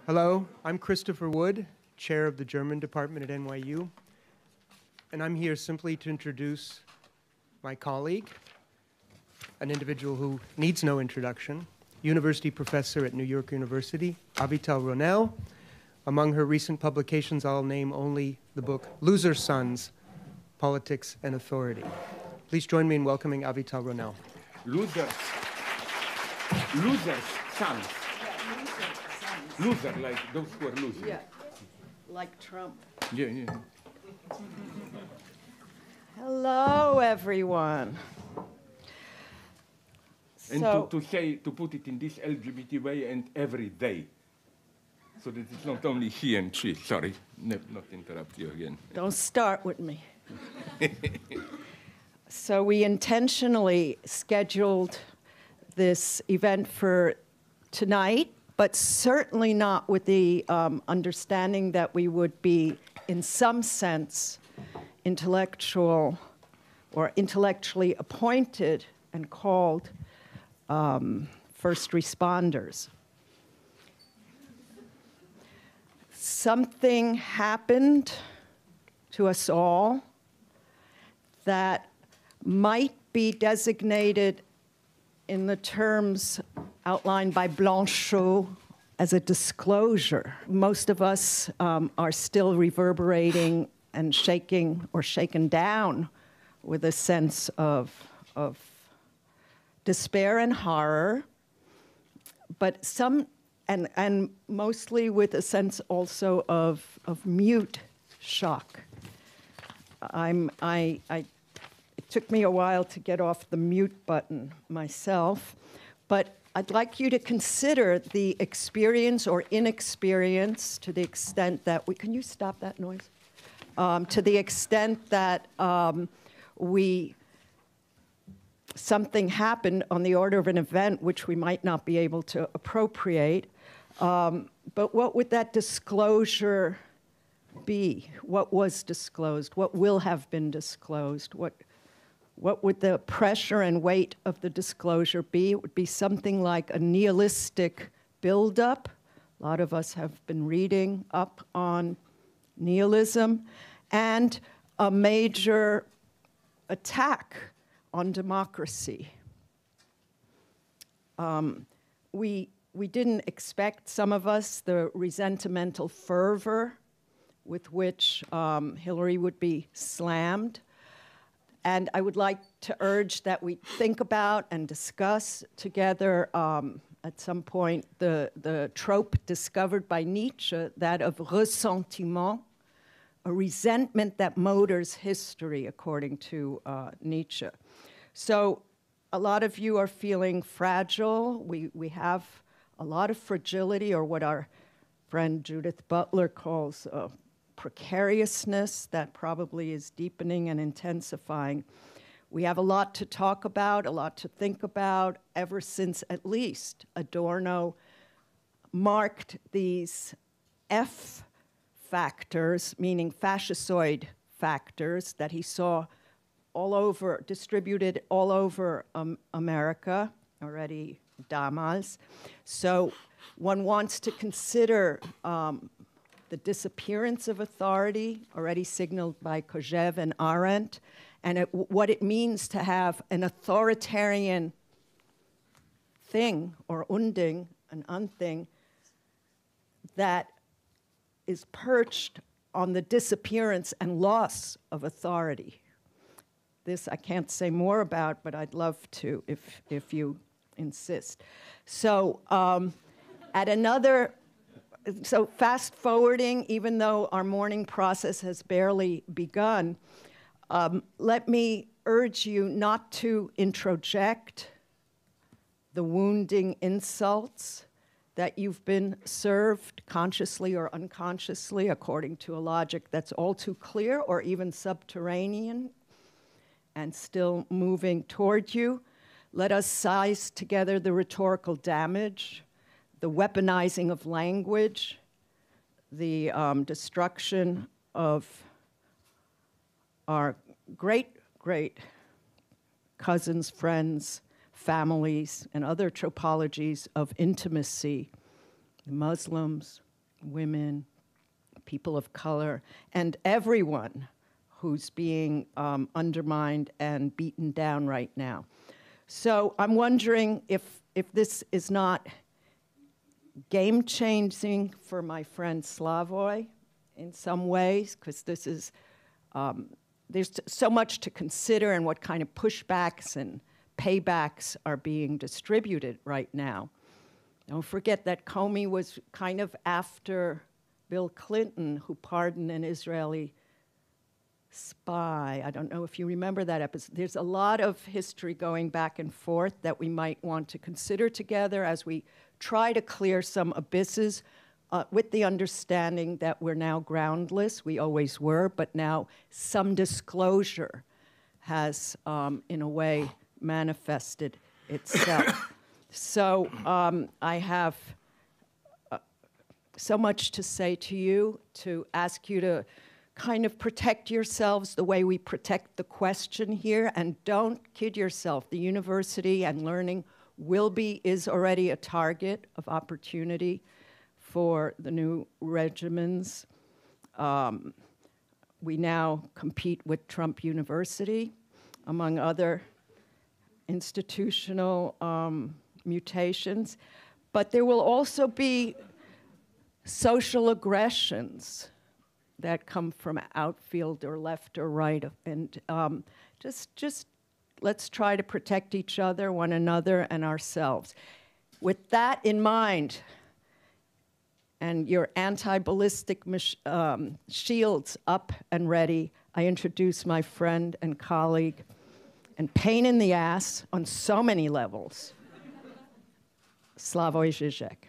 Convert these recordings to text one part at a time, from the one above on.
Hello, I'm Christopher Wood, chair of the German department at NYU, and I'm here simply to introduce my colleague, an individual who needs no introduction, university professor at New York University, Avital Ronell. Among her recent publications, I'll name only the book Loser Sons, Politics and Authority. Please join me in welcoming Avital Ronell. Losers sons. Loser, like those who are losing. Yeah, like Trump. Yeah, yeah. Hello, everyone. And to put it in this LGBT way, and every day. So that it's not only he and she. Sorry, not interrupt you again. Don't start with me. So we intentionally scheduled this event for tonight, but certainly not with the understanding that we would be, in some sense, intellectually appointed and called first responders. Something happened to us all that might be designated in the terms outlined by Blanchot as a disclosure. Most of us are still reverberating and shaking or shaken down with a sense of despair and horror, but and mostly with a sense also of mute shock. It took me a while to get off the mute button myself, but I'd like you to consider the experience or inexperience to the extent that can you stop that noise? To the extent that something happened on the order of an event which we might not be able to appropriate, but what would that disclosure be? What was disclosed? What will have been disclosed? What would the pressure and weight of the disclosure be? It would be something like a nihilistic buildup. A lot of us have been reading up on nihilism, and a major attack on democracy. We didn't expect, some of us, the resentimental fervor with which Hillary would be slammed. And I would like to urge that we think about and discuss together at some point the trope discovered by Nietzsche, that of ressentiment, a resentment that motors history, according to Nietzsche. So a lot of you are feeling fragile. We have a lot of fragility, or what our friend Judith Butler calls precariousness, that probably is deepening and intensifying. We have a lot to talk about, a lot to think about, ever since at least Adorno marked these F factors, meaning fascistoid factors, that he saw all over, distributed all over America, already damals. So one wants to consider the disappearance of authority, already signaled by Kojève and Arendt, and what it means to have an authoritarian thing, or unding, an unthing, that is perched on the disappearance and loss of authority. This I can't say more about, but I'd love to if you insist. So so fast forwarding, even though our morning process has barely begun, let me urge you not to introject the wounding insults that you've been served, consciously or unconsciously, according to a logic that's all too clear or even subterranean and still moving toward you. Let us size together the rhetorical damage, the weaponizing of language, the destruction of our great cousins, friends, families, and other topologies of intimacy, the Muslims, women, people of color, and everyone who's being undermined and beaten down right now. So I'm wondering if this is not game-changing for my friend Slavoj in some ways, because this is, there's so much to consider and what kind of pushbacks and paybacks are being distributed right now. Don't forget that Comey was kind of after Bill Clinton, who pardoned an Israeli spy. I don't know if you remember that episode. There's a lot of history going back and forth that we might want to consider together as we try to clear some abysses with the understanding that we're now groundless. We always were, but now some disclosure has, in a way, manifested itself. So I have so much to say to you, to ask you to kind of protect yourselves the way we protect the question here, and don't kid yourself. The university and learning is already a target of opportunity for the new regimens. We now compete with Trump University, among other institutional mutations. But there will also be social aggressions that come from outfield or left or right. And just let's try to protect each other, one another, and ourselves. With that in mind, and your anti-ballistic shields up and ready, I introduce my friend and colleague and pain in the ass on so many levels, Slavoj Žižek.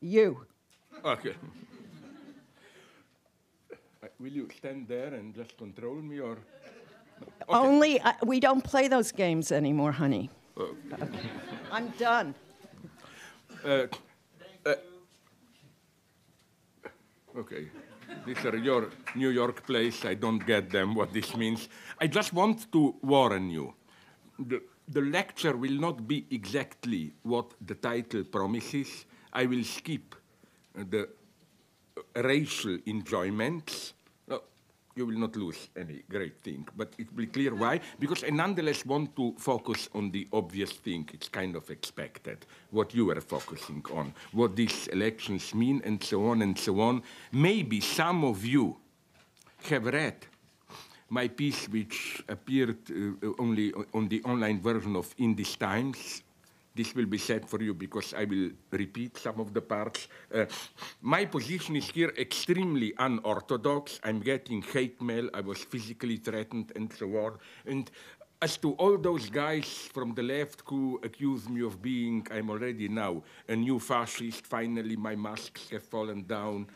You. Okay. Will you stand there and just control me, or? Okay. Only, we don't play those games anymore, honey. I'm done. Okay. These are your New York plays. I don't get them, what this means. I just want to warn you. The lecture will not be exactly what the title promises. I will skip the racial enjoyments. No, you will not lose any great thing, but it will be clear why. Because I nonetheless want to focus on the obvious thing. It's kind of expected, what you are focusing on, what these elections mean, and so on and so on. Maybe some of you have read my piece, which appeared only on the online version of In These Times. This will be said for you because I will repeat some of the parts. My position is here extremely unorthodox. I'm getting hate mail. I was physically threatened and so on. And as to all those guys from the left who accuse me of being, I'm already now a new fascist, finally my masks have fallen down.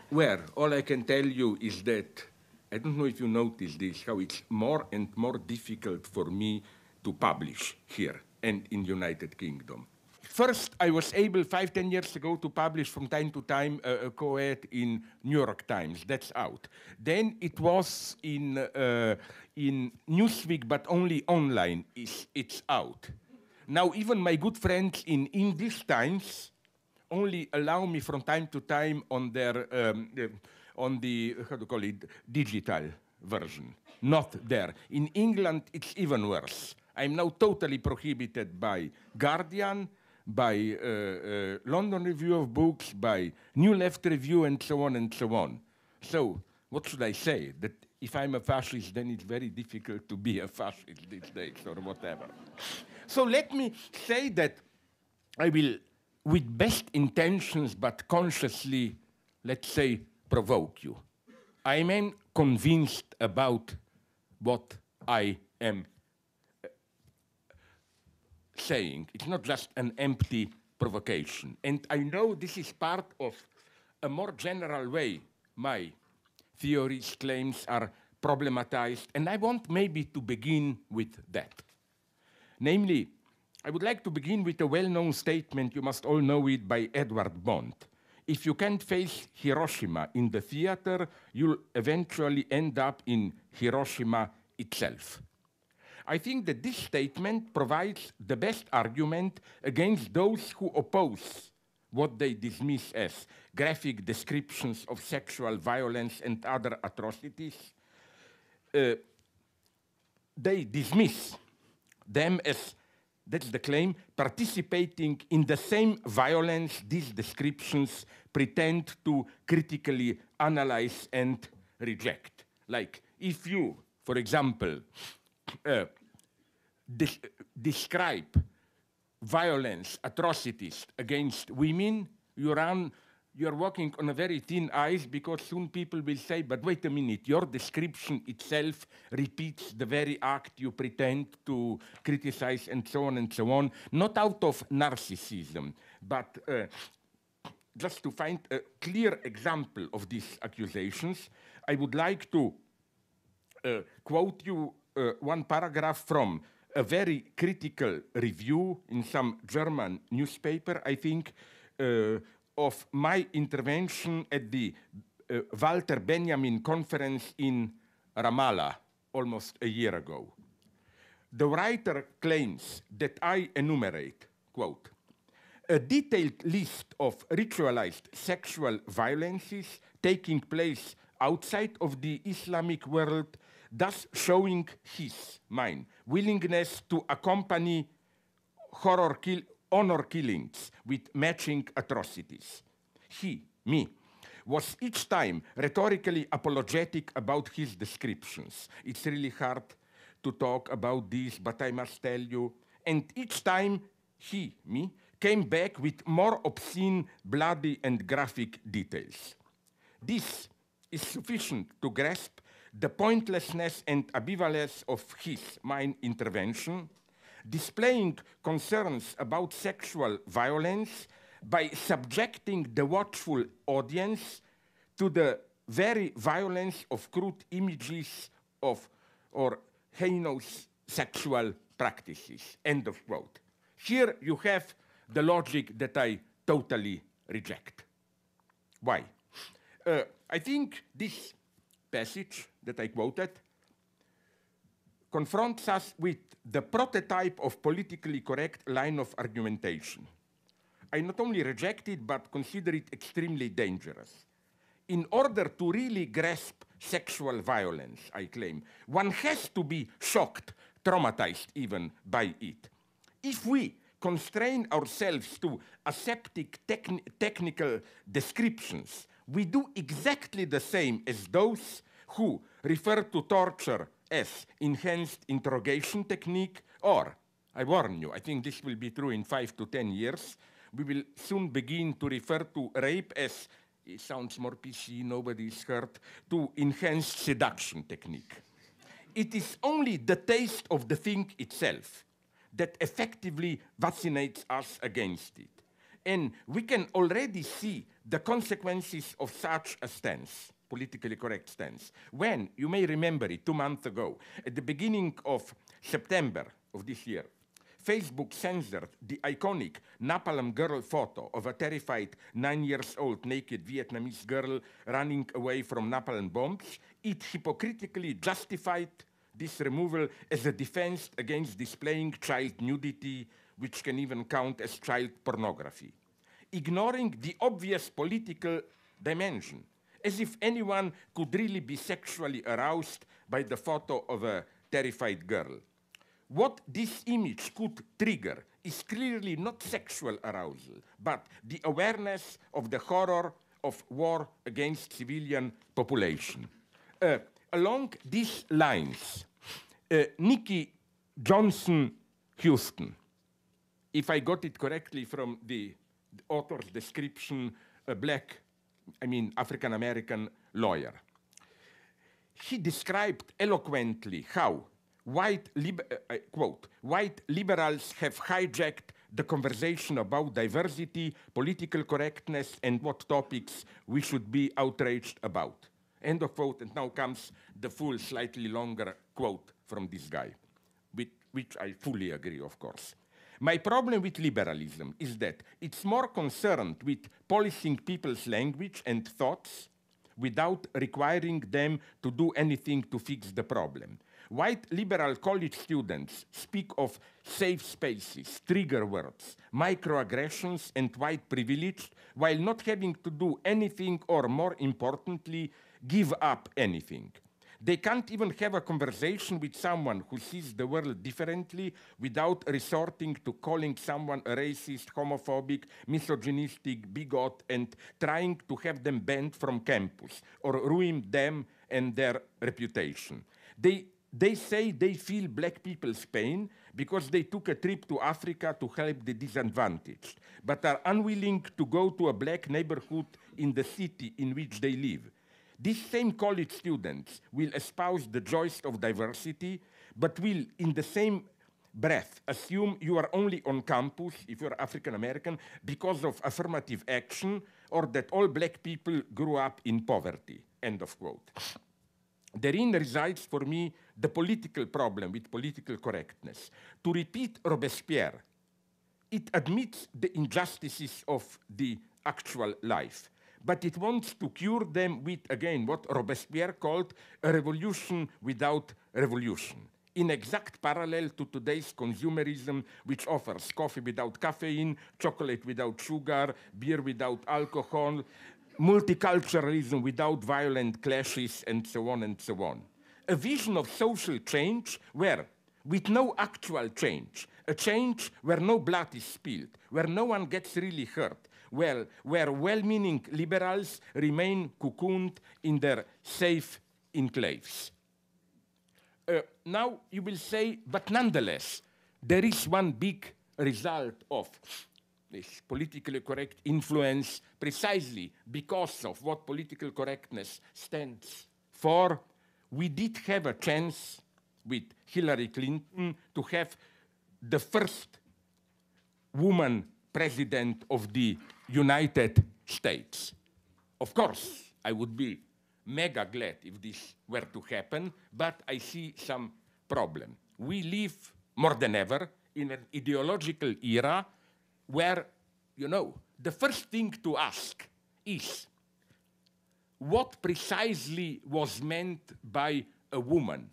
Where all I can tell you is that, I don't know if you notice this, how it's more and more difficult for me to publish here and in United Kingdom. First, I was able 5-10 years ago to publish from time to time a co-ed in New York Times. That's out. Then it was in Newsweek, but only online. It's out. Now even my good friends in English Times only allow me from time to time on their on the how to call it, digital version. Not there. In England, it's even worse. I'm now totally prohibited by Guardian, by London Review of Books, by New Left Review, and so on and so on. So what should I say? That if I'm a fascist, then it's very difficult to be a fascist these days, or whatever. So let me say that I will, with best intentions, but consciously, let's say, provoke you. I am convinced about what I am saying. It's not just an empty provocation. And I know this is part of a more general way my theories, claims are problematized, and I want maybe to begin with that. Namely, I would like to begin with a well-known statement, you must all know it, by Edward Bond. If you can't face Hiroshima in the theater, you'll eventually end up in Hiroshima itself. I think that this statement provides the best argument against those who oppose what they dismiss as graphic descriptions of sexual violence and other atrocities. They dismiss them as, that's the claim, participating in the same violence these descriptions pretend to critically analyze and reject. Like, if you, for example, describe violence, atrocities against women, you're walking on a very thin ice, because soon people will say, but wait a minute, your description itself repeats the very act you pretend to criticize, and so on, not out of narcissism, but just to find a clear example of these accusations, I would like to quote you one paragraph from a very critical review in some German newspaper, I think, of my intervention at the Walter Benjamin conference in Ramallah almost a year ago. The writer claims that I enumerate, quote, a detailed list of ritualized sexual violences taking place outside of the Islamic world, thus showing mine, willingness to accompany honor killings with matching atrocities. He, me, was each time rhetorically apologetic about his descriptions. It's really hard to talk about this, but I must tell you. And each time he, me, came back with more obscene, bloody, and graphic details. This is sufficient to grasp the pointlessness and ambivalence of mine intervention, displaying concerns about sexual violence by subjecting the watchful audience to the very violence of crude images of or heinous sexual practices. End of quote. Here you have the logic that I totally reject. Why? I think this passage that I quoted confronts us with the prototype of politically correct line of argumentation. I not only reject it, but consider it extremely dangerous. In order to really grasp sexual violence, I claim, one has to be shocked, traumatized even by it. If we constrain ourselves to aseptic technical descriptions, we do exactly the same as those who refer to torture as enhanced interrogation technique, or, I warn you, I think this will be true in 5 to 10 years, we will soon begin to refer to rape as, it sounds more PC, nobody's hurt, to enhanced seduction technique. It is only the taste of the thing itself that effectively vaccinates us against it. And we can already see the consequences of such a stance, politically correct stance, when, you may remember it, 2 months ago, at the beginning of September of this year, Facebook censored the iconic Napalm Girl photo of a terrified 9-year-old naked Vietnamese girl running away from napalm bombs. It hypocritically justified this removal as a defense against displaying child nudity, which can even count as child pornography, ignoring the obvious political dimension, as if anyone could really be sexually aroused by the photo of a terrified girl. What this image could trigger is clearly not sexual arousal, but the awareness of the horror of war against civilian population. Along these lines, Nikki Johnson Houston, if I got it correctly from the author's description, a African-American lawyer, he described eloquently how white liberals have hijacked the conversation about diversity, political correctness, and what topics we should be outraged about. End of quote, and now comes the full, slightly longer quote from this guy, with which I fully agree, of course. My problem with liberalism is that it's more concerned with policing people's language and thoughts without requiring them to do anything to fix the problem. White liberal college students speak of safe spaces, trigger words, microaggressions, and white privilege, while not having to do anything or, more importantly, give up anything. They can't even have a conversation with someone who sees the world differently without resorting to calling someone a racist, homophobic, misogynistic, bigot, and trying to have them banned from campus or ruin them and their reputation. They say they feel black people's pain because they took a trip to Africa to help the disadvantaged, but are unwilling to go to a black neighborhood in the city in which they live. These same college students will espouse the joys of diversity, but will, in the same breath, assume you are only on campus, if you're African American, because of affirmative action, or that all black people grew up in poverty, end of quote. Therein resides for me the political problem with political correctness. To repeat Robespierre, it admits the injustices of the actual life, but it wants to cure them with, again, what Robespierre called a revolution without revolution, in exact parallel to today's consumerism, which offers coffee without caffeine, chocolate without sugar, beer without alcohol, multiculturalism without violent clashes, and so on and so on. A vision of social change where, with no actual change, a change where no blood is spilled, where no one gets really hurt, where well-meaning liberals remain cocooned in their safe enclaves. Now you will say, but nonetheless, there is one big result of this politically correct influence precisely because of what political correctness stands for. We did have a chance with Hillary Clinton to have the first woman president of the United States. Of course, I would be mega glad if this were to happen, but I see some problem. We live more than ever in an ideological era where, you know, the first thing to ask is what precisely was meant by a woman?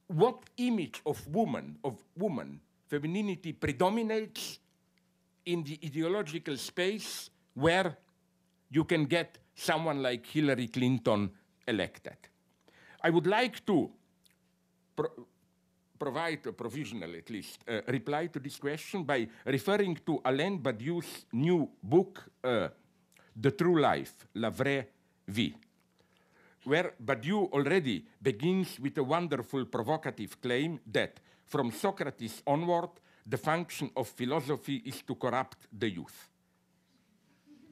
What image of woman, femininity predominates in the ideological space where you can get someone like Hillary Clinton elected? I would like to provide a provisional, at least, reply to this question by referring to Alain Badiou's new book, The True Life, La Vraie Vie, where Badiou already begins with a wonderful provocative claim that from Socrates onward, the function of philosophy is to corrupt the youth,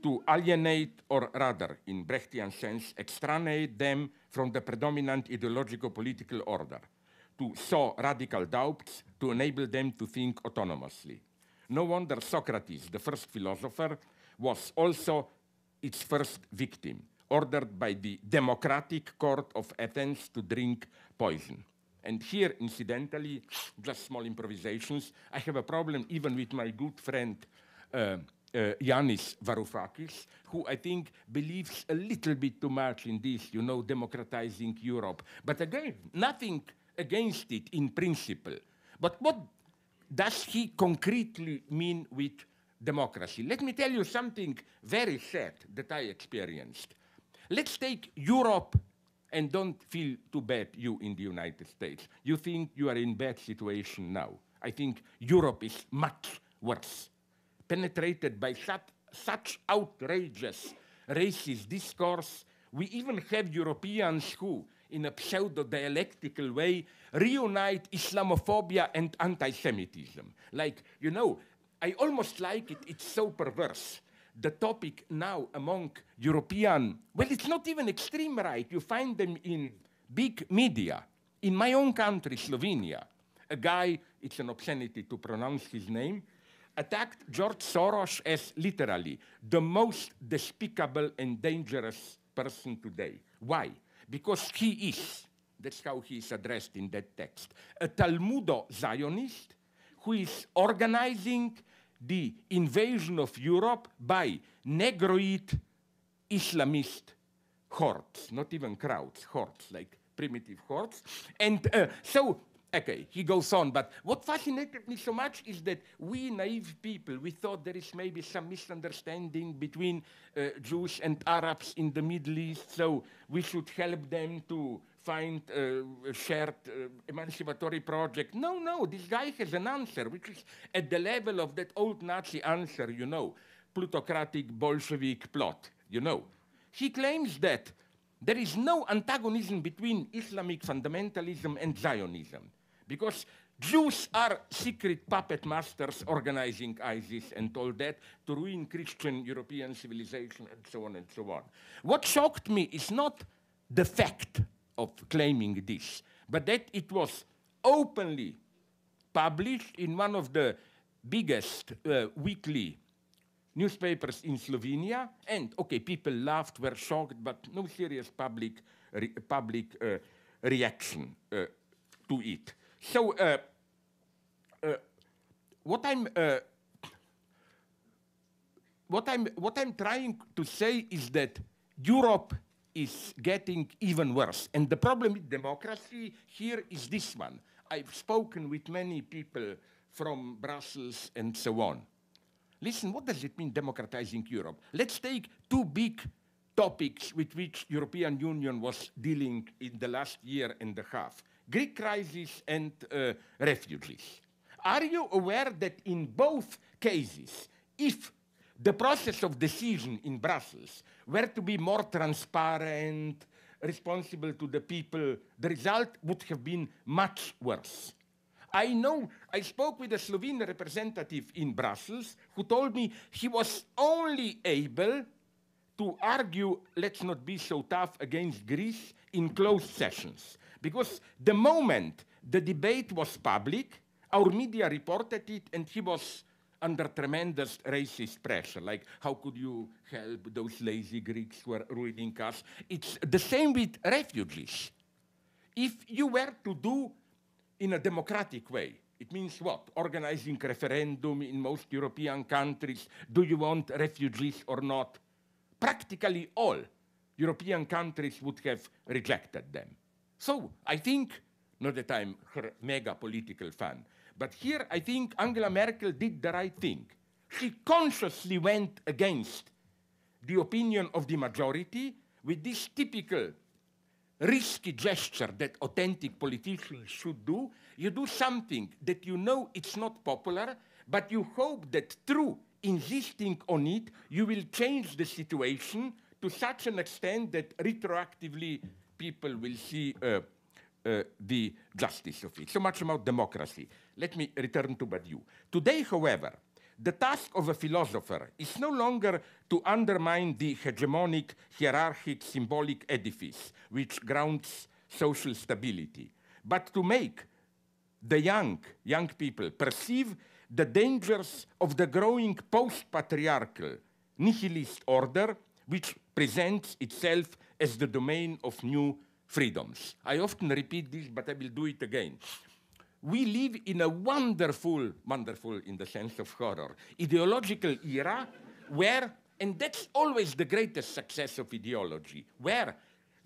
to alienate, or rather, in Brechtian sense, extraneate them from the predominant ideological political order, to sow radical doubts, to enable them to think autonomously. No wonder Socrates, the first philosopher, was also its first victim, ordered by the democratic court of Athens to drink poison. And here, incidentally, just small improvisations, I have a problem even with my good friend Yanis Varoufakis, who I think believes a little bit too much in this, you know, democratizing Europe. But again, nothing against it in principle. But what does he concretely mean with democracy? Let me tell you something very sad that I experienced. Let's take Europe, and don't feel too bad, you in the United States. You think you are in bad situation now. I think Europe is much worse, penetrated by such outrageous racist discourse. We even have Europeans who, in a pseudo-dialectical way, reunite Islamophobia and anti-Semitism. Like, you know, I almost like it, it's so perverse. The topic now among European, well, it's not even extreme right. You find them in big media. In my own country, Slovenia, a guy, it's an obscenity to pronounce his name, attacked George Soros as literally the most despicable and dangerous person today. Why? Because he is, that's how he is addressed in that text, a Talmudo-Zionist who is organizing the invasion of Europe by Negroid Islamist hordes, not even crowds, hordes, like primitive hordes. And so, okay, he goes on, but what fascinated me so much is that we naive people, we thought there is maybe some misunderstanding between Jews and Arabs in the Middle East, so we should help them to find a shared emancipatory project. No, no, this guy has an answer, which is at the level of that old Nazi answer, you know, plutocratic Bolshevik plot, you know. He claims that there is no antagonism between Islamic fundamentalism and Zionism, because Jews are secret puppet masters organizing ISIS and all that to ruin Christian European civilization and so on and so on. What shocked me is not the fact of claiming this, but that it was openly published in one of the biggest weekly newspapers in Slovenia, and okay, people laughed, were shocked, but no serious public reaction to it. So what I'm trying to say is that Europe is getting even worse, and the problem with democracy here is this one. I've spoken with many people from Brussels and so on. Listen, what does it mean democratizing Europe? Let's take two big topics with which European Union was dealing in the last year and a half. Greek crisis and refugees. Are you aware that in both cases, if the process of decision in Brussels were to be more transparent, responsible to the people, the result would have been much worse? I know, I spoke with a Slovene representative in Brussels who told me he was only able to argue, let's not be so tough against Greece, in closed sessions. Because the moment the debate was public, our media reported it, and he was under tremendous racist pressure. Like, how could you help those lazy Greeks who are ruining us? It's the same with refugees. If you were to do in a democratic way, it means what? Organizing referendum in most European countries. Do you want refugees or not? Practically all European countries would have rejected them. So I think, not that I'm her mega political fan, but here I think Angela Merkel did the right thing. She consciously went against the opinion of the majority with this typical risky gesture that authentic politicians should do. You do something that you know it's not popular, but you hope that through insisting on it, you will change the situation to such an extent that retroactively people will see the justice of it. So much about democracy. Let me return to Badiou. Today, however, the task of a philosopher is no longer to undermine the hegemonic, hierarchic, symbolic edifice which grounds social stability, but to make the young people perceive the dangers of the growing post-patriarchal nihilist order which presents itself as the domain of new freedoms. I often repeat this, but I will do it again. We live in a wonderful in the sense of horror, ideological era where, and that's always the greatest success of ideology, where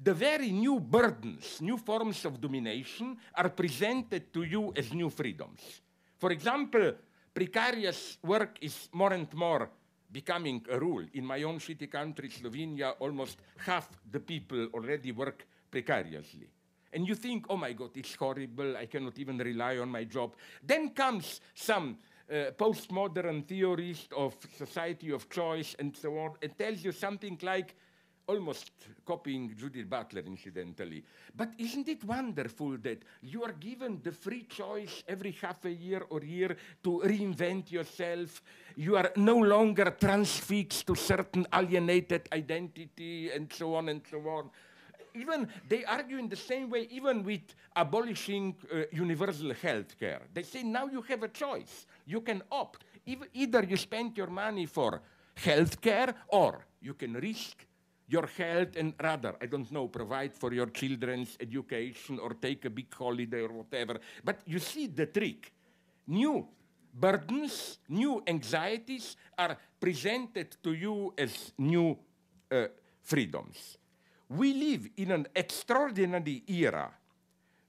the very new burdens, new forms of domination are presented to you as new freedoms. For example, precarious work is more and more becoming a rule. In my own shitty country, Slovenia, almost half the people already work precariously. And you think, oh my God, it's horrible, I cannot even rely on my job. Then comes some postmodern theorist of society of choice and so on, and tells you something like, almost copying Judith Butler, incidentally. But isn't it wonderful that you are given the free choice every half a year or year to reinvent yourself? You are no longer transfixed to certain alienated identity and so on and so on. Even they argue in the same way, even with abolishing universal health care. They say now you have a choice. You can opt. Either you spend your money for health care or you can risk your health and rather, I don't know, provide for your children's education or take a big holiday or whatever. But you see the trick. New burdens, new anxieties are presented to you as new freedoms. We live in an extraordinary era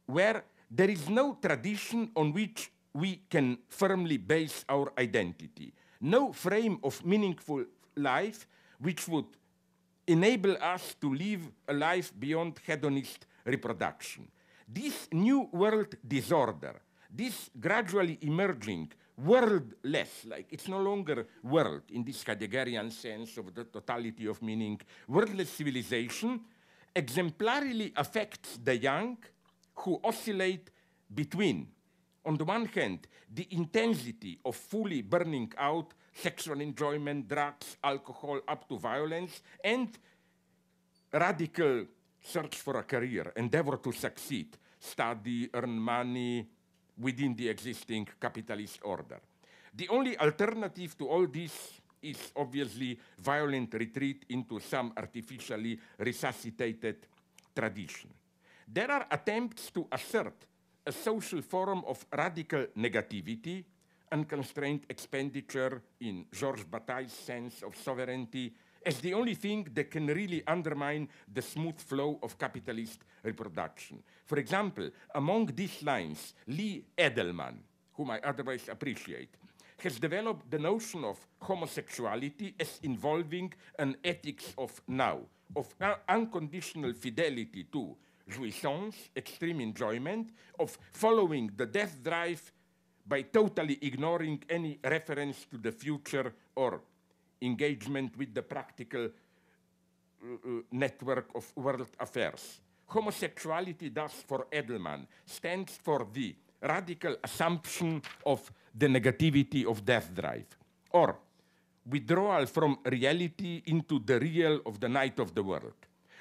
where there is no tradition on which we can firmly base our identity, no frame of meaningful life which would enable us to live a life beyond hedonist reproduction. This new world disorder, this gradually emerging worldless, like it's no longer world in this Heideggerian sense of the totality of meaning, worldless civilization exemplarily affects the young who oscillate between, on the one hand, the intensity of fully burning out sexual enjoyment, drugs, alcohol, up to violence, and radical search for a career, endeavor to succeed, study, earn money within the existing capitalist order. The only alternative to all this is obviously violent retreat into some artificially resuscitated tradition. There are attempts to assert a social form of radical negativity, unconstrained expenditure in Georges Bataille's sense of sovereignty, as the only thing that can really undermine the smooth flow of capitalist reproduction. For example, among these lines, Lee Edelman, whom I otherwise appreciate, has developed the notion of homosexuality as involving an ethics of now, of unconditional fidelity to jouissance, extreme enjoyment, of following the death drive by totally ignoring any reference to the future or engagement with the practical network of world affairs. Homosexuality, thus, for Edelman, stands for the radical assumption of the negativity of death drive, or withdrawal from reality into the real of the night of the world.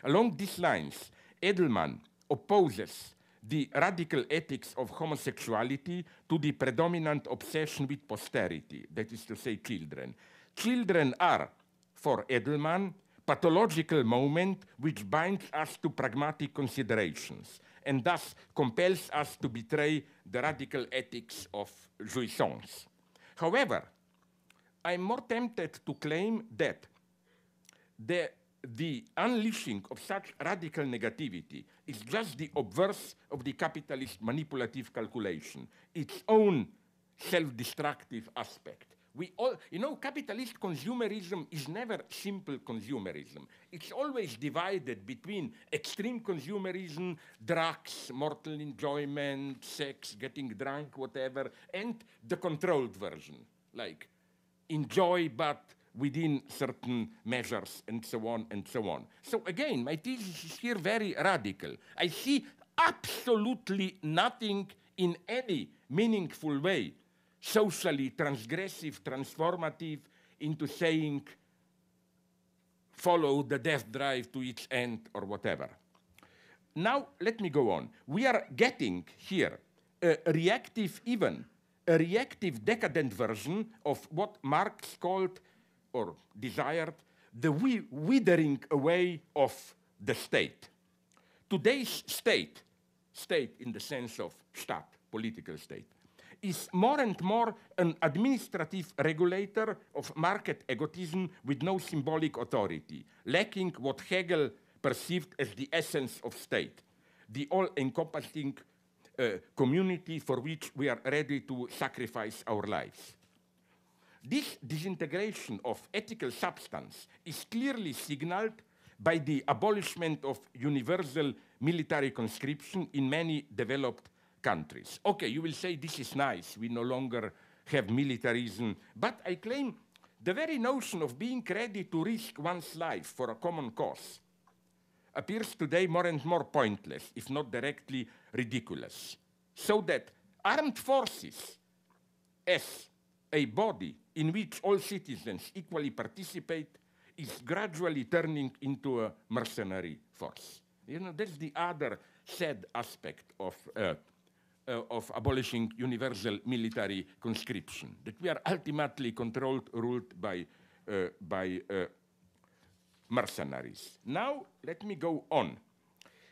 Along these lines, Edelman opposes the radical ethics of homosexuality to the predominant obsession with posterity, that is to say, children. Children are, for Edelman, pathological moment which binds us to pragmatic considerations and thus compels us to betray the radical ethics of jouissance. However, I'm more tempted to claim that the unleashing of such radical negativity is just the obverse of the capitalist manipulative calculation, its own self-destructive aspect. We all, capitalist consumerism is never simple consumerism. It's always divided between extreme consumerism, drugs, mortal enjoyment, sex, getting drunk, whatever, and the controlled version, like enjoy but within certain measures, and so on and so on. So again, my thesis is here very radical. I see absolutely nothing in any meaningful way socially transgressive, transformative, into saying, follow the death drive to its end or whatever. Now, let me go on. We are getting here a reactive decadent version of what Marx called or desired the withering away of the state. Today's state in the sense of Staat, political state, is more and more an administrative regulator of market egotism with no symbolic authority, lacking what Hegel perceived as the essence of state, the all-encompassing community for which we are ready to sacrifice our lives. This disintegration of ethical substance is clearly signaled by the abolishment of universal military conscription in many developed countries. Okay, you will say this is nice, we no longer have militarism, but I claim the very notion of being ready to risk one's life for a common cause appears today more and more pointless, if not directly ridiculous. So that armed forces as a body in which all citizens equally participate is gradually turning into a mercenary force. That's the other sad aspect of abolishing universal military conscription, that we are ultimately ruled by mercenaries. Now, let me go on.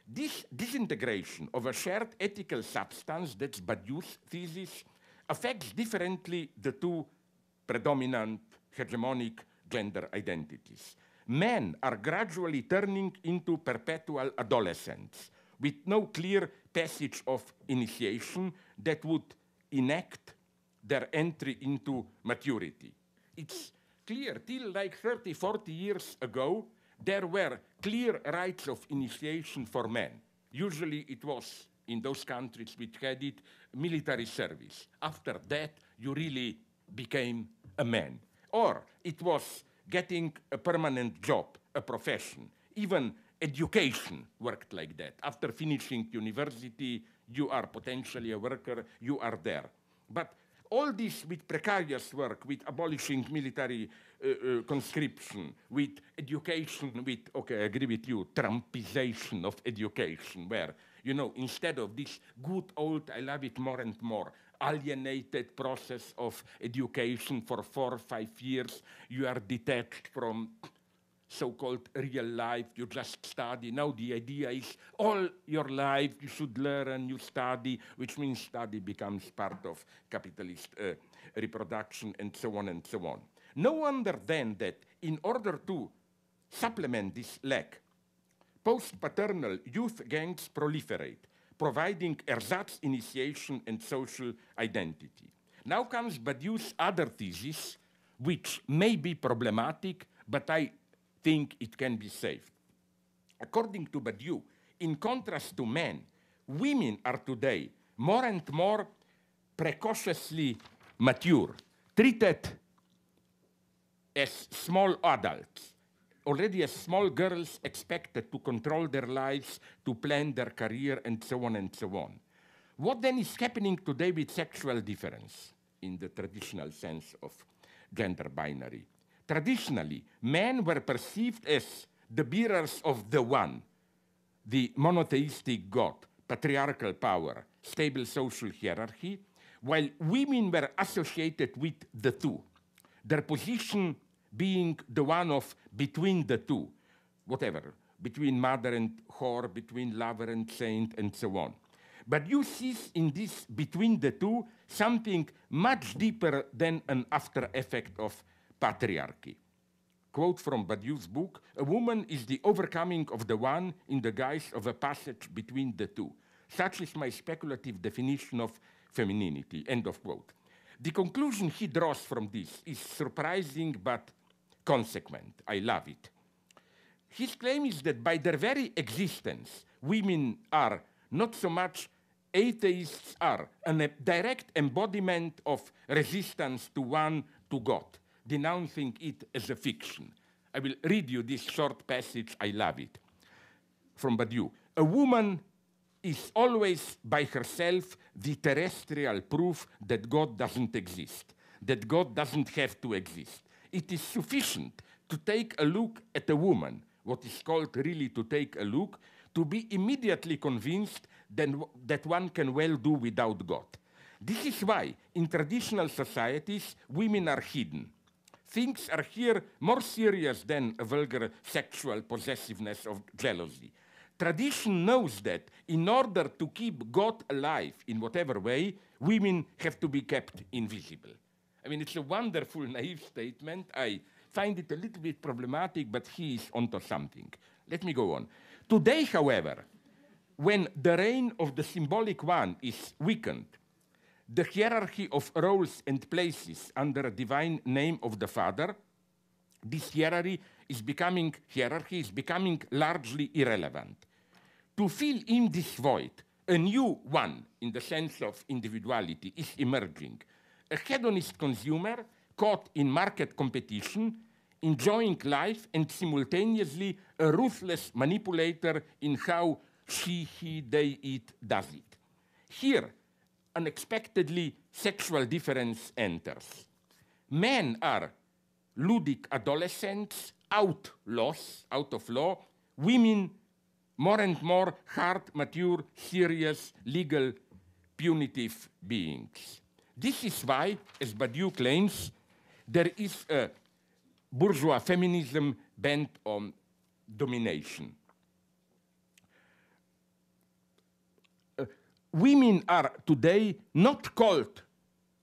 This disintegration of a shared ethical substance, that's Badiou's thesis, affects differently the two predominant hegemonic gender identities. men are gradually turning into perpetual adolescents with no clear passage of initiation that would enact their entry into maturity. It's clear, till like 30, 40 years ago, there were clear rites of initiation for men. Usually it was, in those countries which had it, military service. After that, you really became a man. Or it was getting a permanent job, a profession. Even education worked like that. After finishing university, you are potentially a worker, you are there. But all this with precarious work, with abolishing military conscription, with education, with, okay, I agree with you, Trumpization of education, where, you know, instead of this good old, I love it more and more, alienated process of education for 4 or 5 years, you are detached from so-called real life, you just study. Now the idea is all your life you should learn, you study, which means study becomes part of capitalist reproduction and so on and so on. No wonder then that in order to supplement this lack, post-paternal youth gangs proliferate, providing ersatz initiation and social identity. Now comes Badiou's other thesis, which may be problematic, but I think it can be saved. According to Badiou, in contrast to men, women are today more and more precociously mature, treated as small adults, already as small girls expected to control their lives, to plan their career, and so on and so on. What then is happening today with sexual difference in the traditional sense of gender binary? Traditionally, men were perceived as the bearers of the one, the monotheistic God, patriarchal power, stable social hierarchy, while women were associated with the two, their position being the one of between the two, whatever, between mother and whore, between lover and saint, and so on. But you see in this between the two something much deeper than an after effect of patriarchy. Quote from Badiou's book, "A woman is the overcoming of the one in the guise of a passage between the two. Such is my speculative definition of femininity," end of quote. The conclusion he draws from this is surprising but consequent. I love it. His claim is that by their very existence, women are not so much atheists are a direct embodiment of resistance to one, to God, denouncing it as a fiction. I will read you this short passage, I love it, from Badiou. "A woman is always by herself the terrestrial proof that God doesn't exist, that God doesn't have to exist. It is sufficient to take a look at a woman, what is called really to take a look, to be immediately convinced that one can well do without God. This is why in traditional societies women are hidden. Things are here more serious than a vulgar sexual possessiveness of jealousy. Tradition knows that in order to keep God alive in whatever way, women have to be kept invisible." I mean, it's a wonderful, naive statement. I find it a little bit problematic, but he is onto something. Let me go on. Today, however, when the reign of the symbolic one is weakened, the hierarchy of roles and places under a divine name of the Father, this hierarchy is becoming largely irrelevant. To fill in this void, a new one, in the sense of individuality, is emerging. A hedonist consumer caught in market competition, enjoying life, and simultaneously a ruthless manipulator in how she, he, they, it does it. Here, unexpectedly, sexual difference enters. Men are ludic adolescents, outlaws, out of law. Women, more and more hard, mature, serious, legal, punitive beings. This is why, as Badiou claims, there is a bourgeois feminism bent on domination. Women are today not called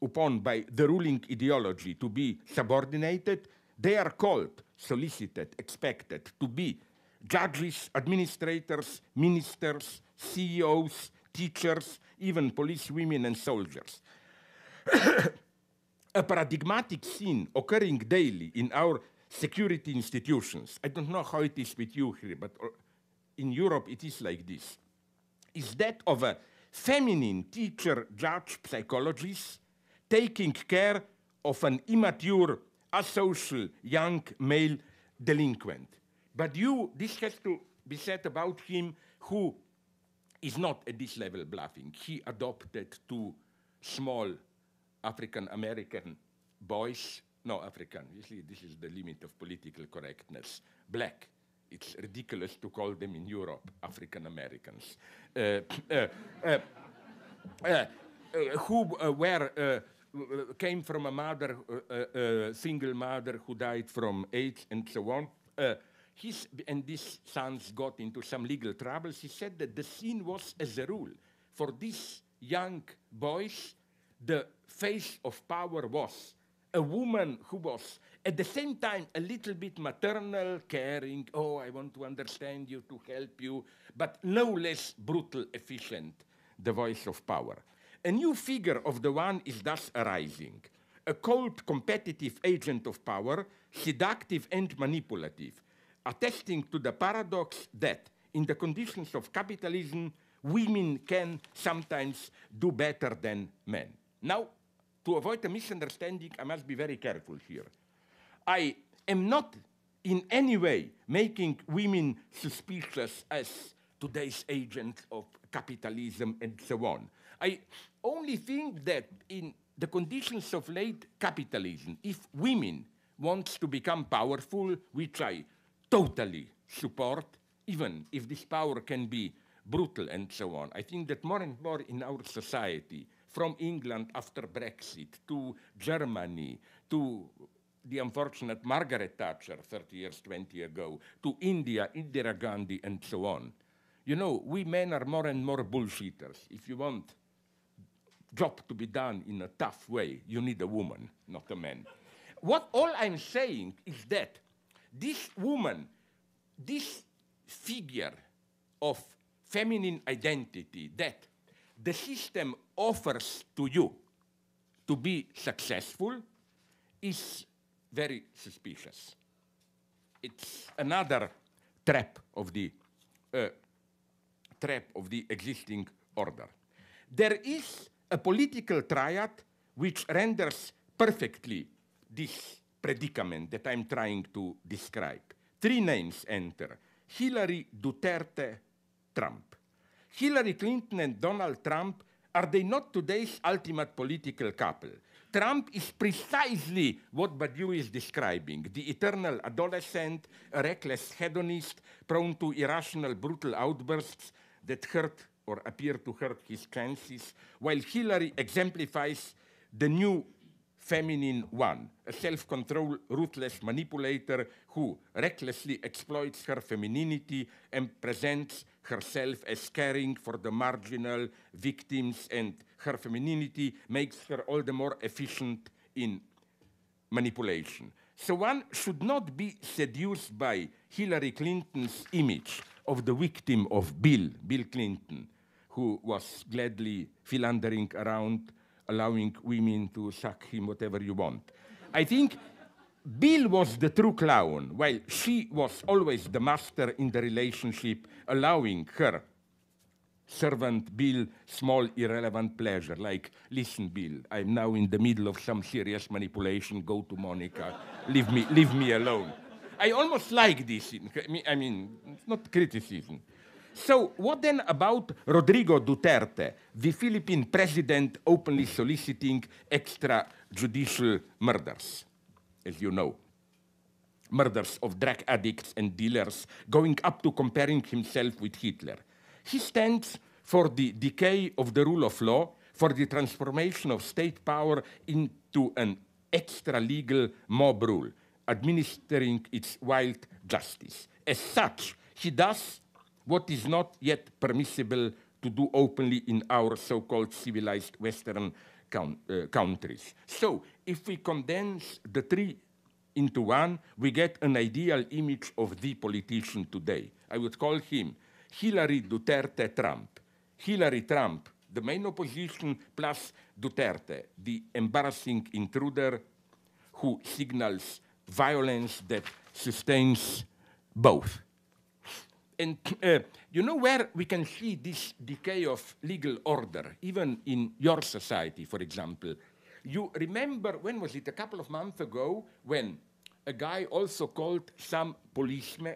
upon by the ruling ideology to be subordinated. They are called solicited, expected to be judges, administrators, ministers, CEOs, teachers, even policewomen and soldiers. A paradigmatic scene occurring daily in our security institutions, I don't know how it is with you here, but in Europe it is like this, is that of a feminine teacher, judge, psychologist taking care of an immature, asocial young male delinquent. But this has to be said about him who is not at this level bluffing. He adopted two small African-American boys, no, African, you see, this is the limit of political correctness, black. It's ridiculous to call them in Europe African-Americans, who came from a mother, single mother who died from AIDS and so on. And these sons got into some legal troubles. He said that the scene was, as a rule, for these young boys, the face of power was a woman who was at the same time a little bit maternal, caring, oh, I want to understand you, to help you, but no less brutal, efficient, the voice of power. A new figure of the one is thus arising, a cold, competitive agent of power, seductive and manipulative, attesting to the paradox that in the conditions of capitalism, women can sometimes do better than men. Now, to avoid a misunderstanding, I must be very careful here. I am not in any way making women suspicious as today's agents of capitalism and so on. I only think that in the conditions of late capitalism, if women want to become powerful, which I totally support, even if this power can be brutal and so on, I think that more and more in our society, from England after Brexit, to Germany, to the unfortunate Margaret Thatcher 30 years, 20 ago, to India, Indira Gandhi, and so on. You know, we men are more and more bullshitters. If you want job to be done in a tough way, you need a woman, not a man. All I'm saying is that this woman, this figure of feminine identity that the system offers to you to be successful is very suspicious. It's another trap of the existing order. There is a political triad which renders perfectly this predicament that I'm trying to describe. Three names enter: Hillary, Duterte, Trump. Hillary Clinton and Donald Trump, are they not today's ultimate political couple? Trump is precisely what Badiou is describing, the eternal adolescent, a reckless hedonist, prone to irrational, brutal outbursts that hurt or appear to hurt his chances, while Hillary exemplifies the new feminine one, a self-controlled, ruthless manipulator who recklessly exploits her femininity and presents herself as caring for the marginal victims, and her femininity makes her all the more efficient in manipulation. So one should not be seduced by Hillary Clinton's image of the victim of Bill Clinton, who was gladly philandering around, allowing women to suck him whatever you want. I think Bill was the true clown, while she was always the master in the relationship, allowing her servant Bill small irrelevant pleasure, like, listen, Bill, I'm now in the middle of some serious manipulation, go to Monica, leave me alone. I almost like this, I mean, it's not criticism. So what then about Rodrigo Duterte, the Philippine president openly soliciting extrajudicial murders, as you know? Murders of drug addicts and dealers, going up to comparing himself with Hitler. He stands for the decay of the rule of law, for the transformation of state power into an extra-legal mob rule, administering its wild justice. As such, he does what is not yet permissible to do openly in our so-called civilized Western countries. So, if we condense the three into one, we get an ideal image of the politician today. I would call him Hillary Duterte Trump. Hillary Trump, the main opposition, plus Duterte, the embarrassing intruder who signals violence that sustains both. And you know where we can see this decay of legal order, even in your society, for example. You remember, when was it, a couple of months ago, when a guy also called some policemen,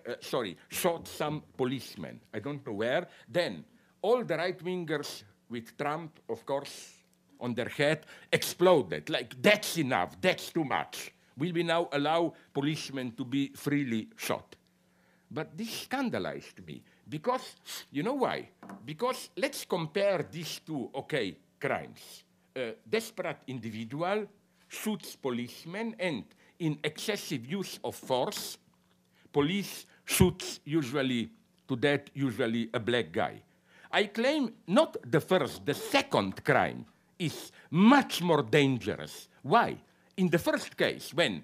shot some policemen, I don't know where. Then all the right-wingers with Trump, of course, on their head, exploded, like, that's enough, that's too much. Will we now allow policemen to be freely shot? But this scandalized me, because, you know why? Because let's compare these two, okay, crimes. A desperate individual shoots policemen, and in excessive use of force, police shoots usually to death, usually a black guy. I claim not the first, the second crime is much more dangerous. Why? In the first case, when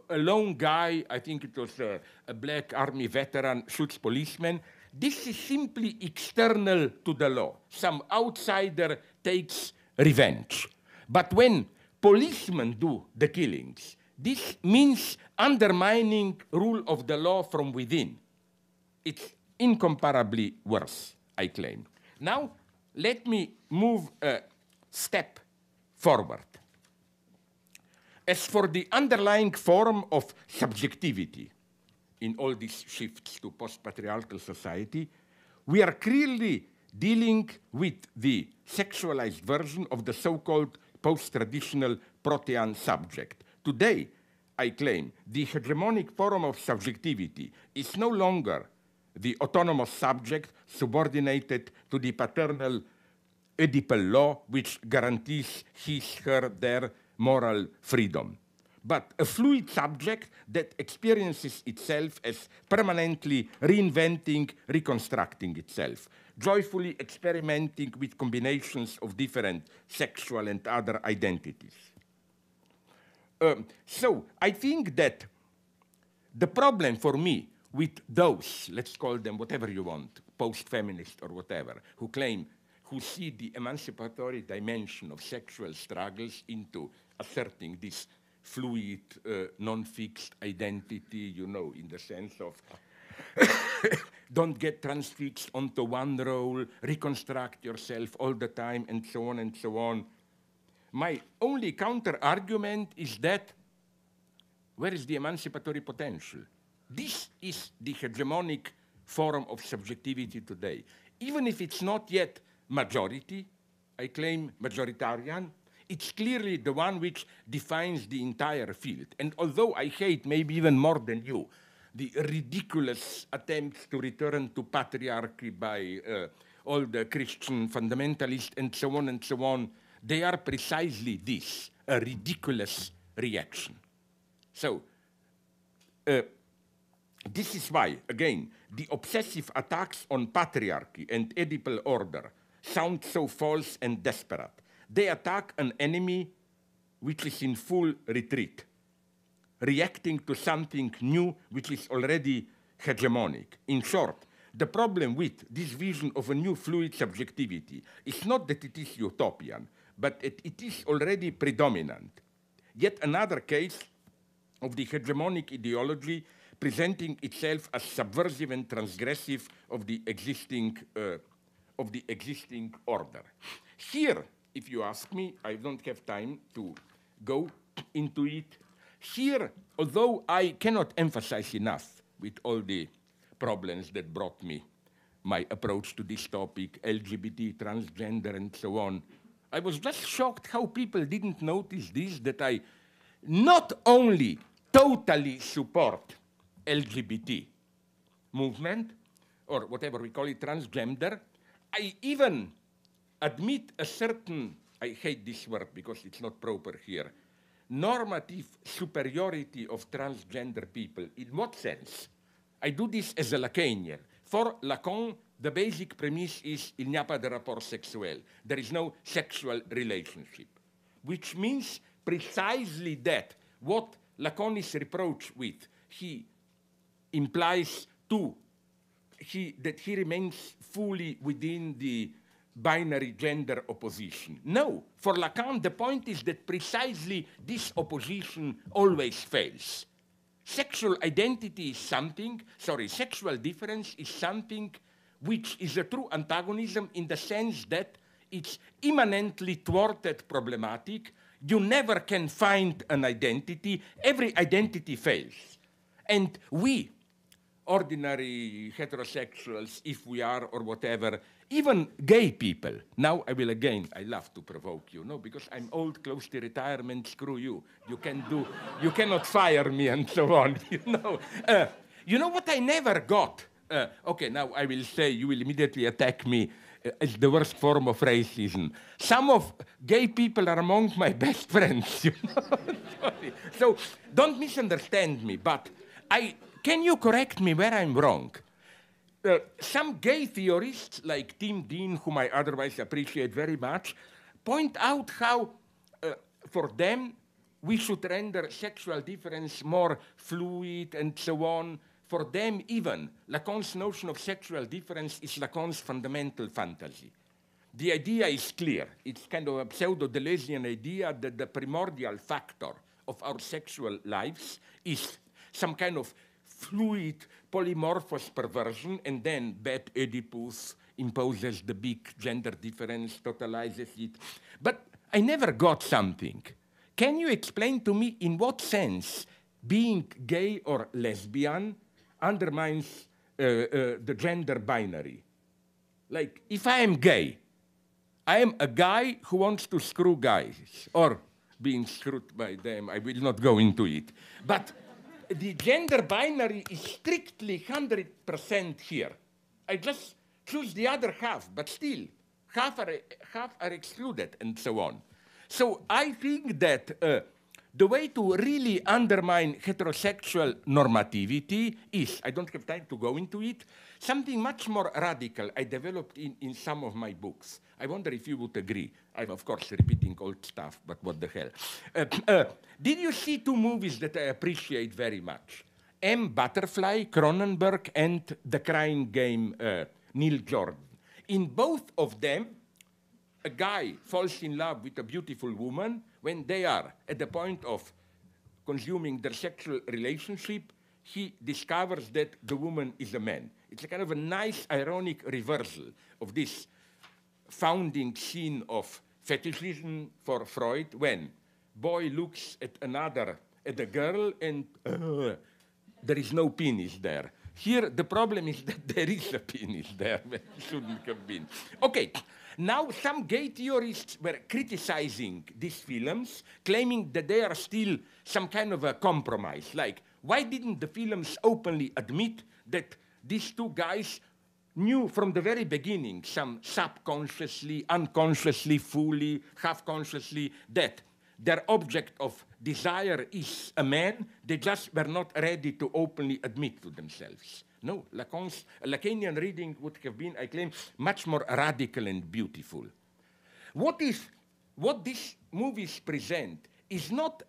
a lone guy, I think it was a black army veteran, shoots policemen, this is simply external to the law. Some outsider takes revenge. But when policemen do the killings, this means undermining rule of the law from within. It's incomparably worse, I claim. Now, let me move a step forward. As for the underlying form of subjectivity in all these shifts to post-patriarchal society, we are clearly dealing with the sexualized version of the so-called post-traditional Protean subject. Today, I claim, the hegemonic form of subjectivity is no longer the autonomous subject subordinated to the paternal Oedipal law, which guarantees his, her, their moral freedom, but a fluid subject that experiences itself as permanently reinventing, reconstructing itself, joyfully experimenting with combinations of different sexual and other identities. So I think that the problem for me with those, let's call them whatever you want, post-feminist or whatever, who see the emancipatory dimension of sexual struggles into asserting this fluid, non-fixed identity, you know, in the sense of don't get transfixed onto one role, reconstruct yourself all the time, and so on and so on. My only counter-argument is that where is the emancipatory potential? This is the hegemonic form of subjectivity today. Even if it's not yet majority, I claim majoritarian, it's clearly the one which defines the entire field. And although I hate, maybe even more than you, the ridiculous attempts to return to patriarchy by all the Christian fundamentalists and so on, they are precisely this, a ridiculous reaction. So, this is why, again, the obsessive attacks on patriarchy and Oedipal order sound so false and desperate. They attack an enemy which is in full retreat, reacting to something new which is already hegemonic. In short, the problem with this vision of a new fluid subjectivity is not that it is utopian, but it is already predominant. Yet another case of the hegemonic ideology presenting itself as subversive and transgressive of the existing order. Here, if you ask me, I don't have time to go into it. Here, although I cannot emphasize enough with all the problems that brought me my approach to this topic, LGBT, transgender, and so on, I was just shocked how people didn't notice this, that I not only totally support LGBT movement, or whatever we call it, transgender, I even admit a certain, I hate this word because it's not proper here, normative superiority of transgender people. In what sense? I do this as a Lacanian. For Lacan, the basic premise is il n'y a pas de rapport sexuel. There is no sexual relationship, which means precisely that what Lacan is reproached with. He implies that he remains fully within the binary gender opposition. No, for Lacan, the point is that precisely this opposition always fails. Sexual difference is something which is a true antagonism in the sense that it's immanently thwarted problematic. You never can find an identity. Every identity fails. And we, ordinary heterosexuals, if we are or whatever, even gay people. Now I love to provoke you, no, because I'm old, close to retirement, screw you. You cannot fire me and so on, you know. You know what I never got? Okay, now I will say, you will immediately attack me as the worst form of racism. Some of gay people are among my best friends, you know. Sorry. So don't misunderstand me, but can you correct me where I'm wrong? Some gay theorists, like Tim Dean, whom I otherwise appreciate very much, point out how, for them, we should render sexual difference more fluid and so on. For them, even, Lacan's notion of sexual difference is Lacan's fundamental fantasy. The idea is clear. It's kind of a pseudo-Deleuzian idea that the primordial factor of our sexual lives is some kind of fluid, polymorphous perversion, and then bad Oedipus imposes the big gender difference, totalizes it. But I never got something. Can you explain to me in what sense being gay or lesbian undermines the gender binary? Like, if I am gay, I am a guy who wants to screw guys, or being screwed by them. I will not go into it. But the gender binary is strictly 100% here. I just choose the other half, but still, half are excluded, and so on. So I think that the way to really undermine heterosexual normativity is, I don't have time to go into it, something much more radical I developed in some of my books. I wonder if you would agree. I'm, of course, repeating old stuff, but what the hell. Did you see two movies that I appreciate very much? M. Butterfly, Cronenberg, and The Crying Game, Neil Jordan. In both of them, a guy falls in love with a beautiful woman. When they are at the point of consuming their sexual relationship, he discovers that the woman is a man. It's a kind of a nice, ironic reversal of this founding scene of fetishism for Freud, when boy looks at a girl, and there is no penis there. Here, the problem is that there is a penis there, but it shouldn't have been. Okay, now some gay theorists were criticizing these films, claiming that they are still some kind of a compromise. Like, why didn't the films openly admit that these two guys knew from the very beginning, some subconsciously, unconsciously, fully, half-consciously, that their object of desire is a man? They just were not ready to openly admit to themselves. No, Lacanian reading would have been, I claim, much more radical and beautiful. What these movies present is not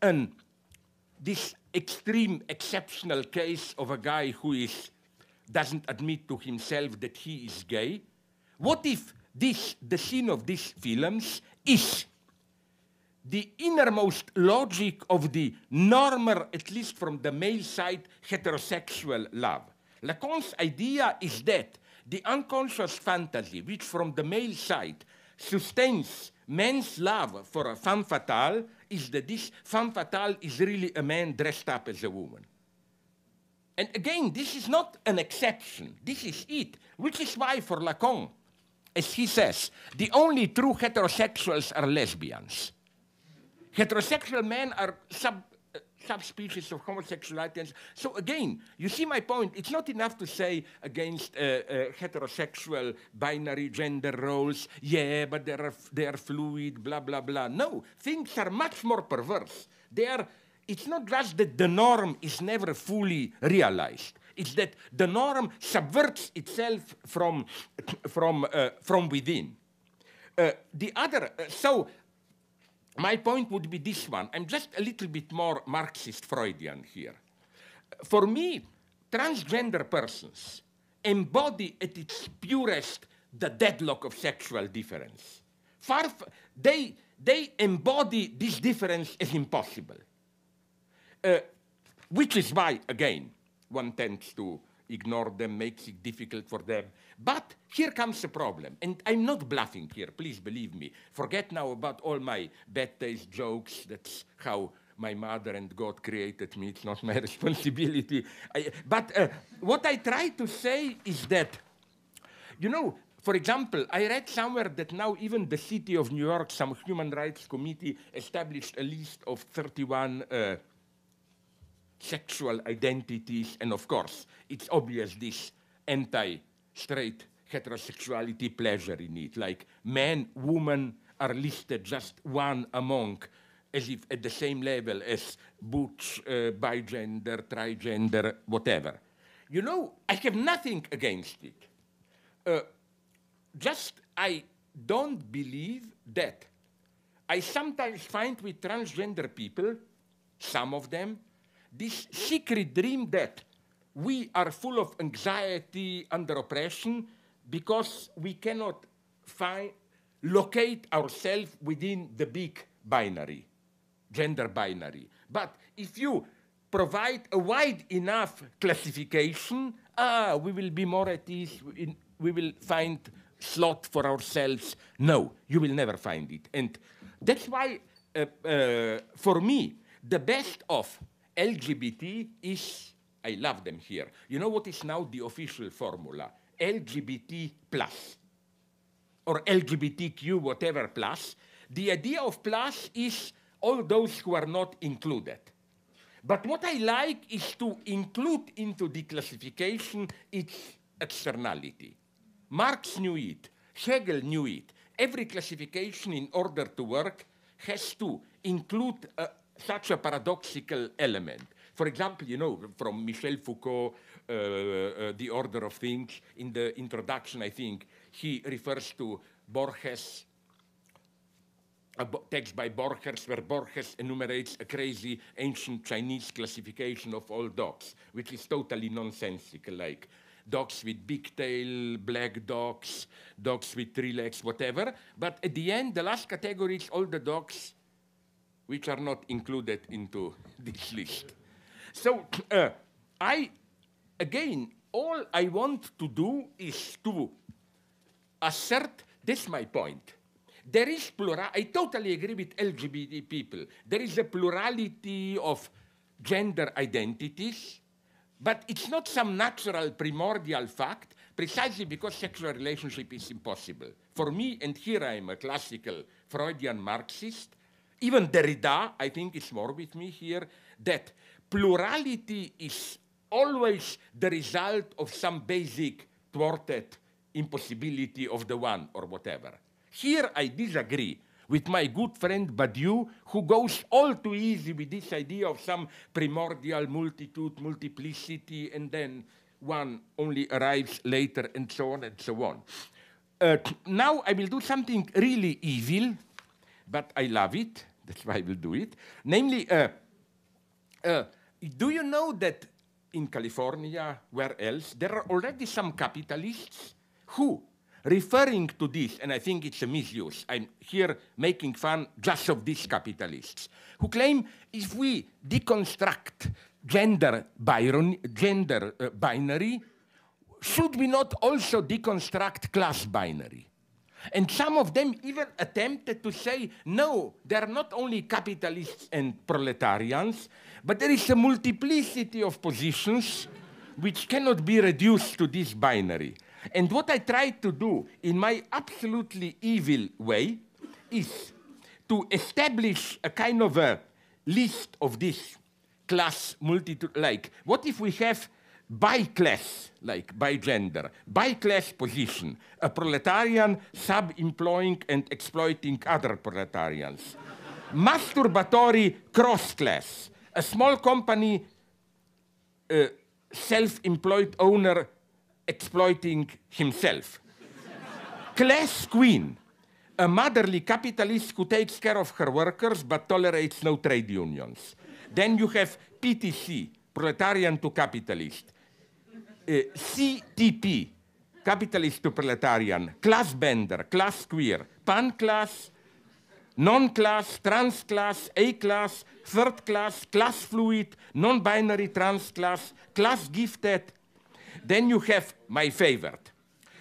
this extreme, exceptional case of a guy who doesn't admit to himself that he is gay. What if the scene of these films is the innermost logic of the normal, at least from the male side, heterosexual love? Lacan's idea is that the unconscious fantasy, which from the male side sustains men's love for a femme fatale, is that this femme fatale is really a man dressed up as a woman. And again, this is not an exception. This is it, which is why for Lacan, as he says, the only true heterosexuals are lesbians. Heterosexual men are subspecies of homosexuality. So again, you see my point. It's not enough to say against heterosexual binary gender roles, yeah, but they are fluid, blah, blah, blah. No, things are much more perverse. It's not just that the norm is never fully realized. It's that the norm subverts itself from within. So my point would be this one. I'm just a little bit more Marxist Freudian here. For me, transgender persons embody at its purest the deadlock of sexual difference. They embody this difference as impossible. Which is why, again, one tends to ignore them, makes it difficult for them. But here comes the problem, and I'm not bluffing here, please believe me. Forget now about all my bad taste jokes. That's how my mother and God created me. It's not my responsibility. But what I try to say is that, you know, for example, I read somewhere that now even the city of New York, some human rights committee established a list of 31 sexual identities, and of course, it's obvious this anti-straight heterosexuality pleasure in it, like man, woman are listed just one among, as if at the same level as butch, bigender, trigender, whatever. You know, I have nothing against it. Just I don't believe that. I sometimes find with transgender people, some of them, this secret dream that we are full of anxiety under oppression because we cannot locate ourselves within the big binary, gender binary. But if you provide a wide enough classification, we will be more at ease, we will find slot for ourselves. No, you will never find it. And that's why, for me, the best of LGBT is, I love them here. You know what is now the official formula? LGBT plus, or LGBTQ, whatever plus. The idea of plus is all those who are not included. But what I like is to include into the classification its externality. Marx knew it, Hegel knew it. Every classification, in order to work, has to include such a paradoxical element. For example, you know, from Michel Foucault, The Order of Things, in the introduction, I think, he refers to Borges, a text by Borges, where Borges enumerates a crazy ancient Chinese classification of all dogs, which is totally nonsensical, like dogs with big tail, black dogs, dogs with 3 legs, whatever. But at the end, the last category is all the dogs which are not included into this list. So again, all I want to do is to assert, that's my point. There is I totally agree with LGBT people. There is a plurality of gender identities, but it's not some natural primordial fact, precisely because sexual relationship is impossible. For me, and here I am a classical Freudian Marxist, even Derrida, I think, is more with me here, that plurality is always the result of some basic thwarted impossibility of the one or whatever. Here I disagree with my good friend Badiou, who goes all too easy with this idea of some primordial multitude, multiplicity, and then one only arrives later, and so on and so on. Now I will do something really evil, but I love it. That's why I will do it. Namely, do you know that in California, where else, there are already some capitalists who, referring to this, and I think it's a misuse, I'm here making fun just of these capitalists, who claim if we deconstruct gender binary, should we not also deconstruct class binary? And some of them even attempted to say, no, there are not only capitalists and proletarians, but there is a multiplicity of positions which cannot be reduced to this binary. And what I tried to do in my absolutely evil way is to establish a kind of a list of this class multitude, like what if we have by class, like by gender, by class position, a proletarian sub-employing and exploiting other proletarians, masturbatory cross-class, a small company self-employed owner exploiting himself, class queen, a motherly capitalist who takes care of her workers but tolerates no trade unions. Then you have PTC, proletarian to capitalist. CTP, capitalist to proletarian, class bender, class queer, pan class, non-class, trans class, A class, third class, class fluid, non-binary trans class, class gifted. Then you have my favorite.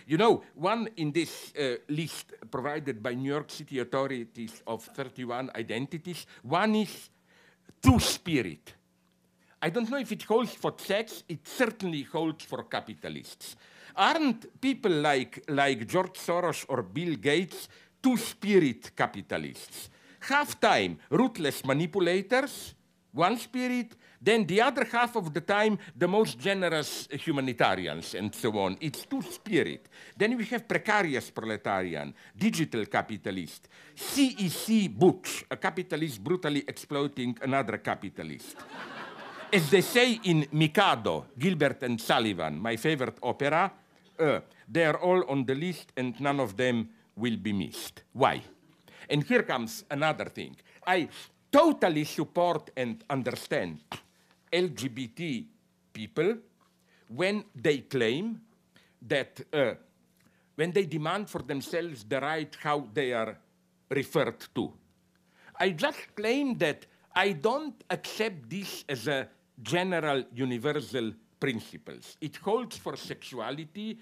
You know, one in this list provided by New York City authorities of 31 identities, one is two-spirit. I don't know if it holds for sex, it certainly holds for capitalists. Aren't people like George Soros or Bill Gates two-spirit capitalists? Half time, ruthless manipulators, one spirit, then the other half of the time, the most generous humanitarians and so on. It's two-spirit. Then we have precarious proletarian, digital capitalist, CEC butch, a capitalist brutally exploiting another capitalist. As they say in Mikado, Gilbert and Sullivan, my favorite opera, they are all on the list and none of them will be missed. Why? And here comes another thing. I totally support and understand LGBT people when they claim that, when they demand for themselves the right how they are referred to. I just claim that I don't accept this as a general universal principles. It holds for sexuality,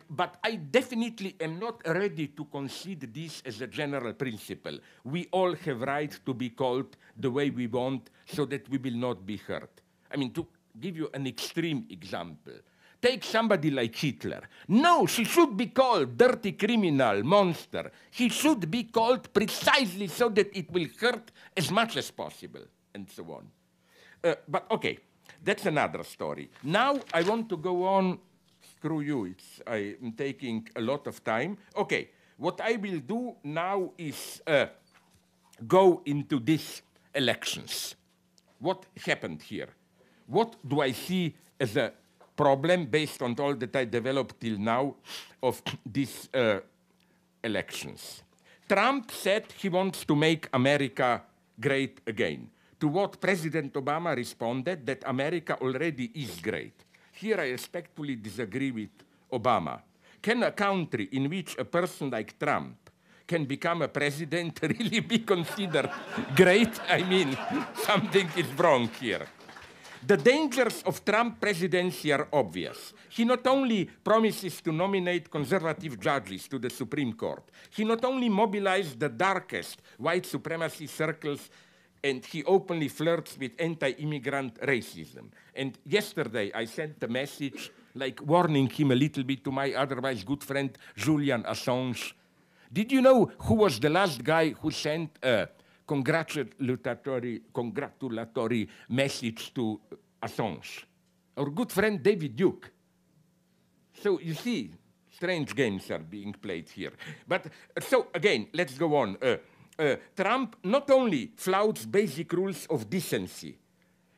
but I definitely am not ready to concede this as a general principle. We all have right to be called the way we want so that we will not be hurt. I mean, to give you an extreme example, take somebody like Hitler. No, she should be called dirty criminal, monster. He should be called precisely so that it will hurt as much as possible, and so on. But okay, that's another story. Now I want to go on. Screw you, I'm taking a lot of time. Okay, what I will do now is go into these elections. What happened here? What do I see as a problem based on all that I developed till now of these elections? Trump said he wants to make America great again. To what President Obama responded that America already is great. Here I respectfully disagree with Obama. Can a country in which a person like Trump can become a president really be considered great? I mean, something is wrong here. The dangers of Trump presidency are obvious. He not only promises to nominate conservative judges to the Supreme Court, he not only mobilized the darkest white supremacy circles, and he openly flirts with anti-immigrant racism. And yesterday I sent a message like warning him a little bit to my otherwise good friend Julian Assange. Did you know who was the last guy who sent a congratulatory message to Assange? Our good friend David Duke. So you see, strange games are being played here. But so again, let's go on. Trump not only flouts basic rules of decency,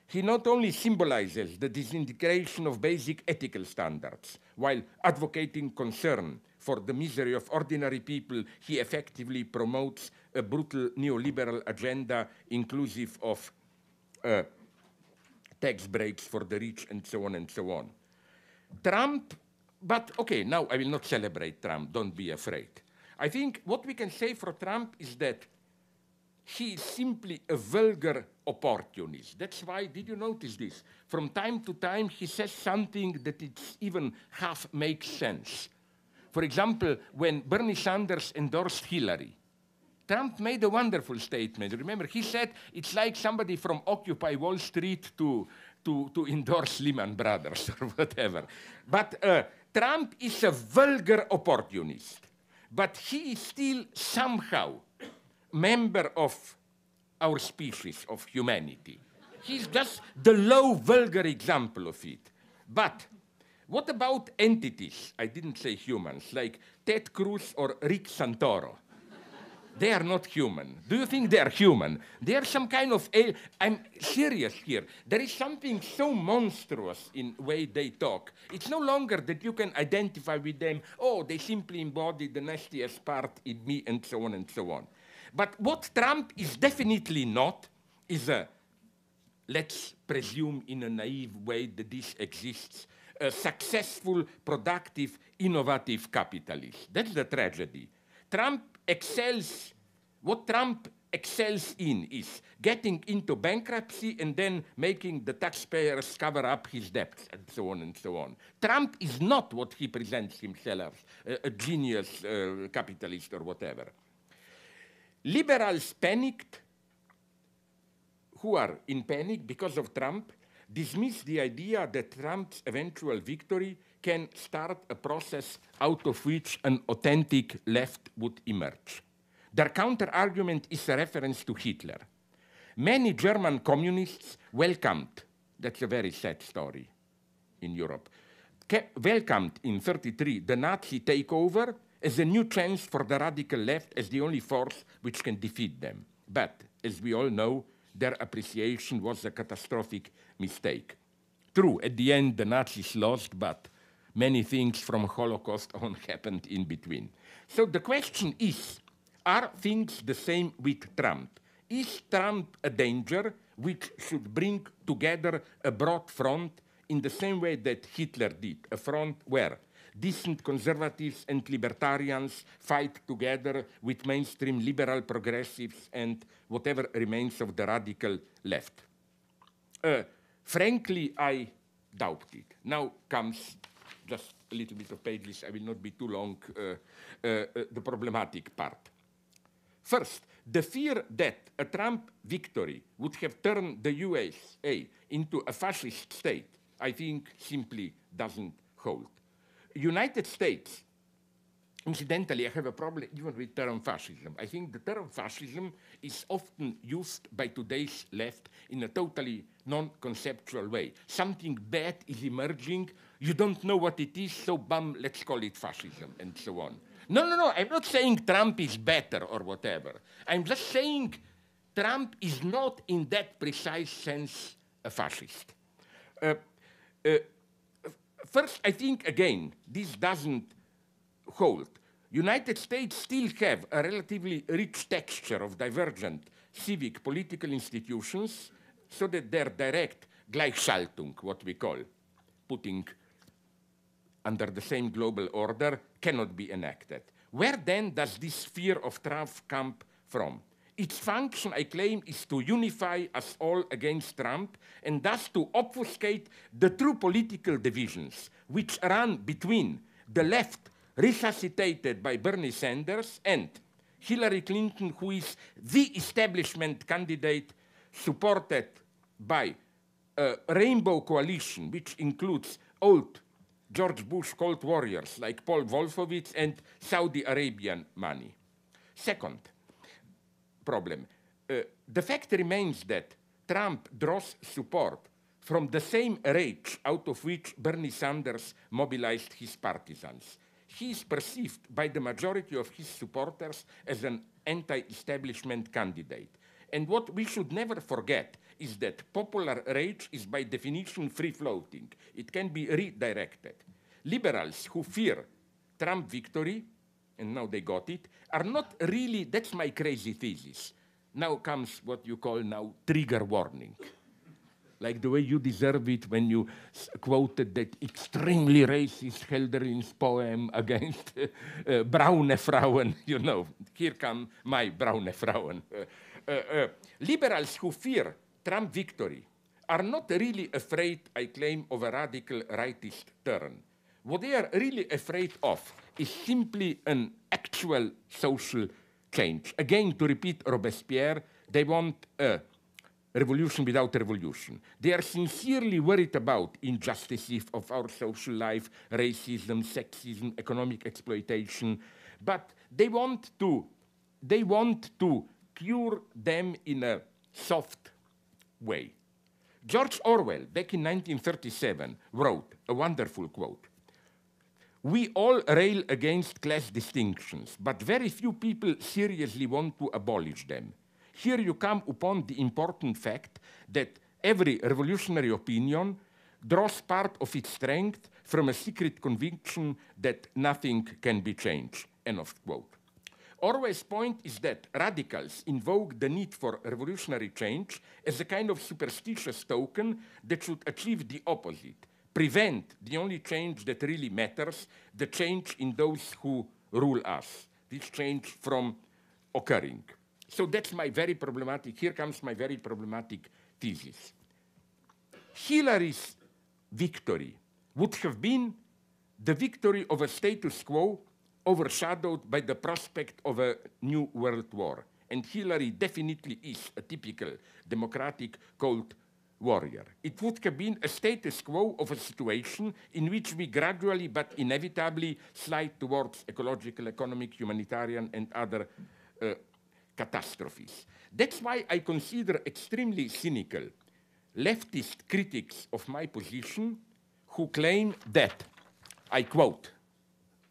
he not only symbolizes the disintegration of basic ethical standards, while advocating concern for the misery of ordinary people, he effectively promotes a brutal neoliberal agenda inclusive of tax breaks for the rich and so on and so on. Trump, but okay, now I will not celebrate Trump, don't be afraid. I think what we can say for Trump is that he is simply a vulgar opportunist. That's why, did you notice this? From time to time, he says something that it's even half makes sense. For example, when Bernie Sanders endorsed Hillary, Trump made a wonderful statement. Remember, he said it's like somebody from Occupy Wall Street to endorse Lehman Brothers or whatever. But Trump is a vulgar opportunist. But he is still somehow member of our species, of humanity. He's just the low, vulgar example of it. But what about entities, I didn't say humans, like Ted Cruz or Rick Santoro? They are not human. Do you think they are human? They are some kind of, I'm serious here. There is something so monstrous in the way they talk. It's no longer that you can identify with them, oh, they simply embody the nastiest part in me, and so on and so on. But what Trump is definitely not is a, let's presume in a naive way that this exists, a successful, productive, innovative capitalist. That's the tragedy. Trump excels, what Trump excels in is getting into bankruptcy and then making the taxpayers cover up his debts, and so on and so on. Trump is not what he presents himself as, a genius capitalist or whatever. Liberals panicked, who are in panic because of Trump, dismiss the idea that Trump's eventual victory can start a process out of which an authentic left would emerge. Their counter-argument is a reference to Hitler. Many German communists welcomed, that's a very sad story in Europe, welcomed in 1933 the Nazi takeover as a new chance for the radical left as the only force which can defeat them. But, as we all know, their appreciation was a catastrophic mistake. True, at the end the Nazis lost, but many things from Holocaust on happened in between. So the question is, are things the same with Trump? Is Trump a danger which should bring together a broad front in the same way that Hitler did, a front where decent conservatives and libertarians fight together with mainstream liberal progressives and whatever remains of the radical left? Frankly, I doubt it. Now comes just a little bit of pages, I will not be too long, the problematic part. First, the fear that a Trump victory would have turned the USA into a fascist state, I think simply doesn't hold. United States, incidentally, I have a problem even with term fascism. I think the term fascism is often used by today's left in a totally non-conceptual way. Something bad is emerging, you don't know what it is, so bam, let's call it fascism, and so on. No, I'm not saying Trump is better or whatever. I'm just saying Trump is not in that precise sense a fascist. First, I think, again, this doesn't hold. United States still have a relatively rich texture of divergent civic political institutions, so that their direct Gleichschaltung, what we call, putting under the same global order, cannot be enacted. Where then does this fear of Trump come from? Its function, I claim, is to unify us all against Trump and thus to obfuscate the true political divisions which run between the left resuscitated by Bernie Sanders and Hillary Clinton, who is the establishment candidate supported by a rainbow coalition which includes old George Bush Cold Warriors like Paul Wolfowitz and Saudi Arabian money. Second problem, the fact remains that Trump draws support from the same rage out of which Bernie Sanders mobilized his partisans. He is perceived by the majority of his supporters as an anti-establishment candidate. And what we should never forget is that popular rage is by definition free-floating. It can be redirected. Liberals who fear Trump victory, and now they got it, are not really, that's my crazy thesis. Now comes what you call now trigger warning. Like the way you deserve it when you quoted that extremely racist Hölderlin's poem against Braune Frauen, you know, here come my Braune Frauen. Liberals who fear Trump victory are not really afraid, I claim, of a radical rightist turn. What they are really afraid of is simply an actual social change. Again, to repeat Robespierre, they want a revolution without revolution. They are sincerely worried about injustices of our social life, racism, sexism, economic exploitation, but they want to cure them in a soft way. George Orwell, back in 1937, wrote a wonderful quote. We all rail against class distinctions, but very few people seriously want to abolish them. Here you come upon the important fact that every revolutionary opinion draws part of its strength from a secret conviction that nothing can be changed. End of quote. Orwell's point is that radicals invoke the need for revolutionary change as a kind of superstitious token that should achieve the opposite, prevent the only change that really matters, the change in those who rule us, this change from occurring. So that's my very problematic, here comes my very problematic thesis. Hillary's victory would have been the victory of a status quo overshadowed by the prospect of a new world war. And Hillary definitely is a typical democratic Cold Warrior. It would have been a status quo of a situation in which we gradually but inevitably slide towards ecological, economic, humanitarian, and other catastrophes. That's why I consider extremely cynical leftist critics of my position who claim that, I quote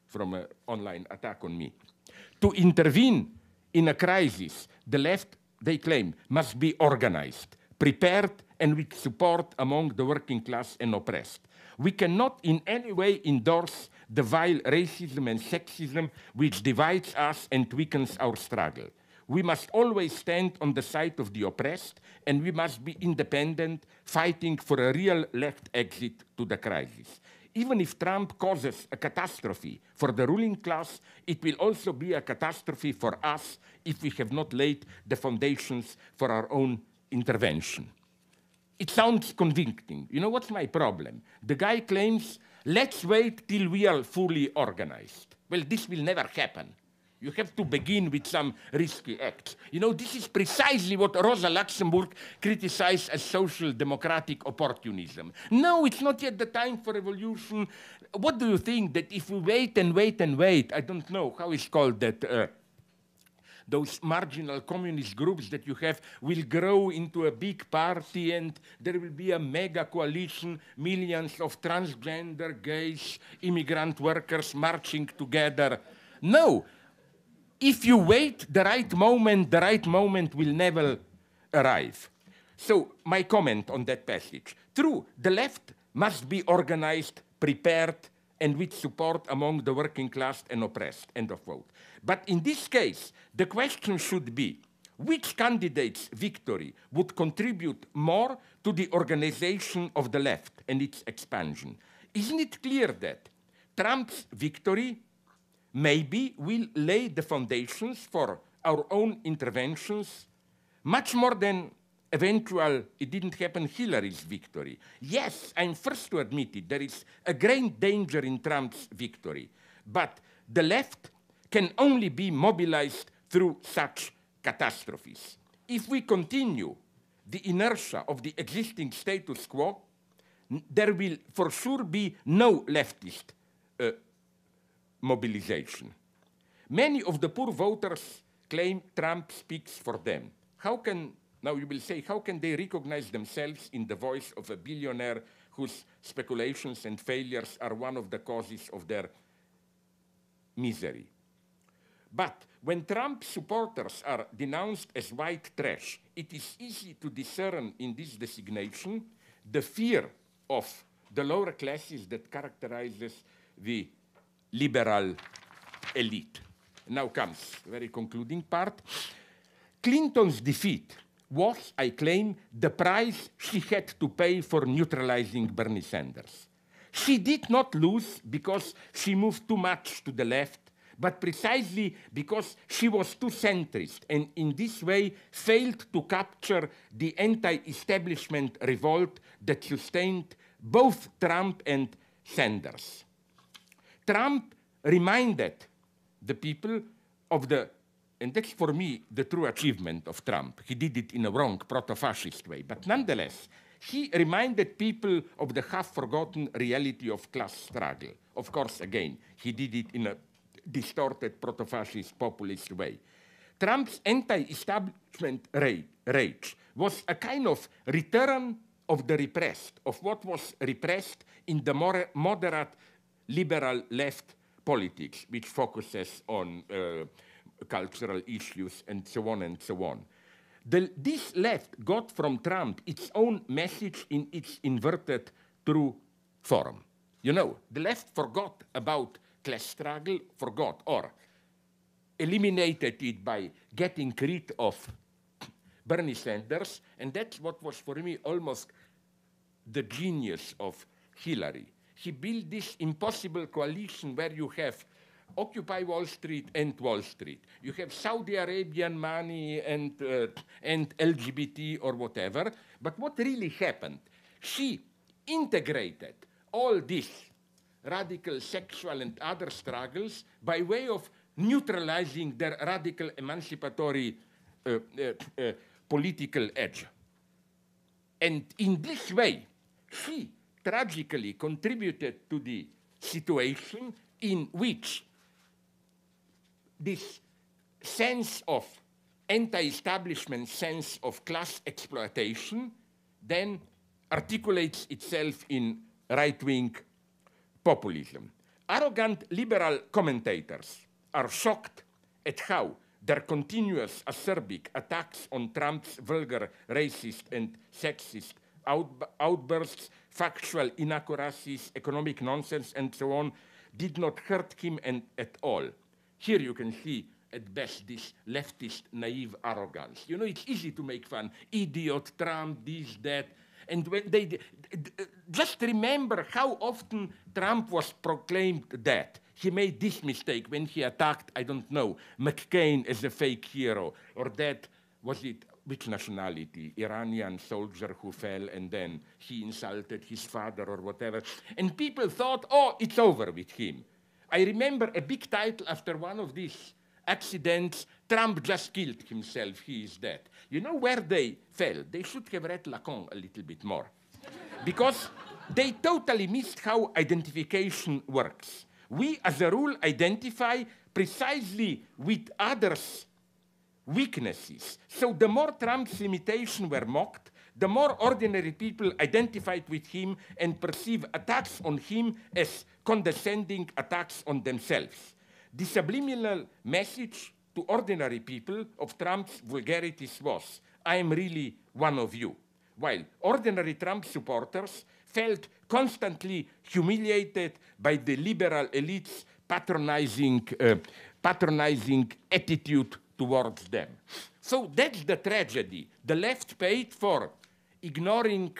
from an online attack on me, to intervene in a crisis, the left, they claim, must be organized, prepared, and with support among the working class and oppressed. We cannot in any way endorse the vile racism and sexism which divides us and weakens our struggle. We must always stand on the side of the oppressed, and we must be independent, fighting for a real left exit to the crisis. Even if Trump causes a catastrophe for the ruling class, it will also be a catastrophe for us if we have not laid the foundations for our own intervention. It sounds convincing. You know what's my problem? The guy claims, let's wait till we are fully organized. Well, this will never happen. You have to begin with some risky acts. You know, this is precisely what Rosa Luxemburg criticized as social democratic opportunism. No, it's not yet the time for revolution. What do you think, that if we wait and wait and wait, I don't know, how it's called that, those marginal communist groups that you have will grow into a big party and there will be a mega coalition, millions of transgender, gays, immigrant workers marching together. No. If you wait the right moment will never arrive. So my comment on that passage. True, the left must be organized, prepared, and with support among the working class and oppressed, end of quote. But in this case, the question should be, which candidate's victory would contribute more to the organization of the left and its expansion? Isn't it clear that Trump's victory maybe will lay the foundations for our own interventions much more than eventual, it didn't happen, Hillary's victory? Yes, I'm first to admit it, there is a great danger in Trump's victory, but the left can only be mobilized through such catastrophes. If we continue the inertia of the existing status quo, there will for sure be no leftist mobilization. Many of the poor voters claim Trump speaks for them. How can, now you will say, how can they recognize themselves in the voice of a billionaire whose speculations and failures are one of the causes of their misery? But when Trump supporters are denounced as white trash, it is easy to discern in this designation the fear of the lower classes that characterizes the liberal elite. Now comes the very concluding part. Clinton's defeat was, I claim, the price she had to pay for neutralizing Bernie Sanders. She did not lose because she moved too much to the left, but precisely because she was too centrist and in this way failed to capture the anti-establishment revolt that sustained both Trump and Sanders. Trump reminded the people of the, and that's for me the true achievement of Trump. He did it in a wrong proto-fascist way, but nonetheless, he reminded people of the half-forgotten reality of class struggle. Of course, again, he did it in a distorted proto-fascist populist way. Trump's anti-establishment rage was a kind of return of the repressed, of what was repressed in the more moderate liberal left politics, which focuses on cultural issues and so on and so on. This left got from Trump its own message in its inverted true form. You know, the left forgot about class struggle, forgot, or eliminated it by getting rid of Bernie Sanders, and that's what was for me almost the genius of Hillary. He built this impossible coalition where you have Occupy Wall Street and Wall Street. You have Saudi Arabian money and LGBT or whatever. But what really happened? She integrated all these radical sexual and other struggles by way of neutralizing their radical emancipatory political edge. And in this way, she tragically contributed to the situation in which this sense of anti-establishment sense of class exploitation then articulates itself in right-wing populism. Arrogant liberal commentators are shocked at how their continuous acerbic attacks on Trump's vulgar racist and sexist outbursts, factual inaccuracies, economic nonsense, and so on, did not hurt him at all. Here you can see, at best, this leftist naive arrogance. You know, it's easy to make fun. Idiot, Trump, this, that. And when they just remember how often Trump was proclaimed that. He made this mistake when he attacked, I don't know, McCain as a fake hero, or that, was it, which nationality? Iranian soldier who fell and then he insulted his father or whatever. And people thought, oh, it's over with him. I remember a big title after one of these accidents, Trump just killed himself, he is dead. You know where they fell? They should have read Lacan a little bit more. Because they totally missed how identification works. We, as a rule, identify precisely with others' weaknesses. So the more Trump's limitations were mocked, the more ordinary people identified with him and perceive attacks on him as condescending attacks on themselves. The subliminal message to ordinary people of Trump's vulgarities was, I am really one of you. While ordinary Trump supporters felt constantly humiliated by the liberal elites' patronizing attitude towards them. So that's the tragedy. The left paid for ignoring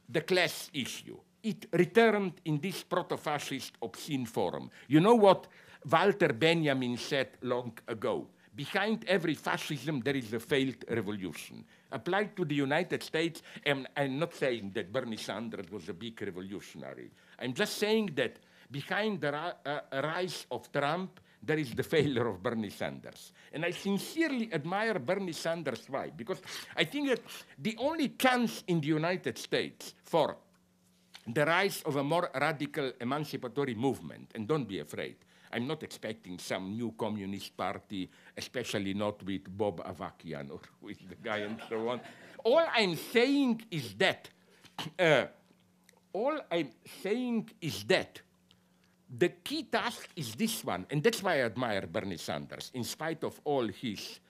the class issue. It returned in this proto-fascist obscene form. You know what Walter Benjamin said long ago? Behind every fascism, there is a failed revolution. Applied to the United States, and I'm not saying that Bernie Sanders was a big revolutionary. I'm just saying that behind the rise of Trump, there is the failure of Bernie Sanders. And I sincerely admire Bernie Sanders. Why? Because I think that the only chance in the United States for the rise of a more radical emancipatory movement, and don't be afraid, I'm not expecting some new communist party, especially not with Bob Avakian or with the guy and so on. All I'm saying is that the key task is this one, and that's why I admire Bernie Sanders. In spite of all his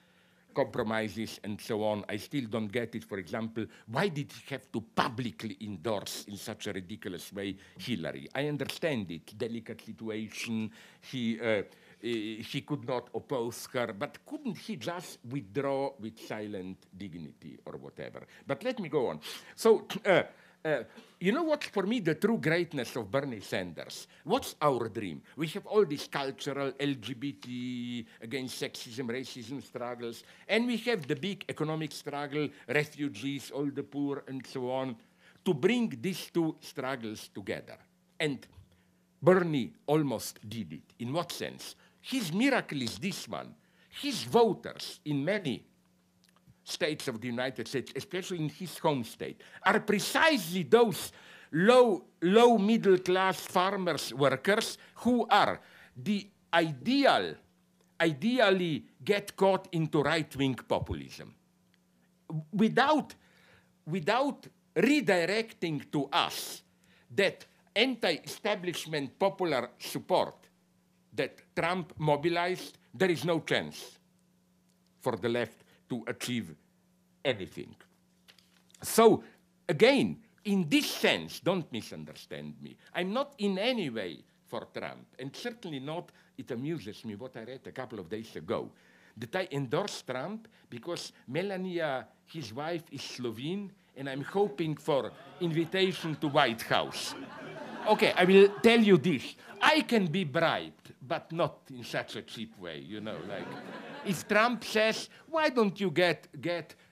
compromises and so on, I still don't get it. For example, why did he have to publicly endorse in such a ridiculous way Hillary? I understand it, delicate situation, he could not oppose her, but couldn't he just withdraw with silent dignity or whatever? But let me go on. So, you know what's for me the true greatness of Bernie Sanders? What's our dream? We have all these cultural LGBT against sexism, racism struggles, and we have the big economic struggle, refugees, all the poor, and so on, to bring these two struggles together. And Bernie almost did it. In what sense? His miracle is this one. His voters in many states of the United States, especially in his home state, are precisely those low middle-class farmers, workers, who are the ideally get caught into right-wing populism. Without redirecting to us that anti-establishment popular support that Trump mobilized, there is no chance for the left to achieve anything. So, again, in this sense, don't misunderstand me. I'm not in any way for Trump, and certainly not, it amuses me what I read a couple of days ago, that I endorsed Trump because Melania, his wife, is Slovene, and I'm hoping for invitation to White House. Okay, I will tell you this. I can be bribed, but not in such a cheap way, you know, like, if Trump says, why don't you get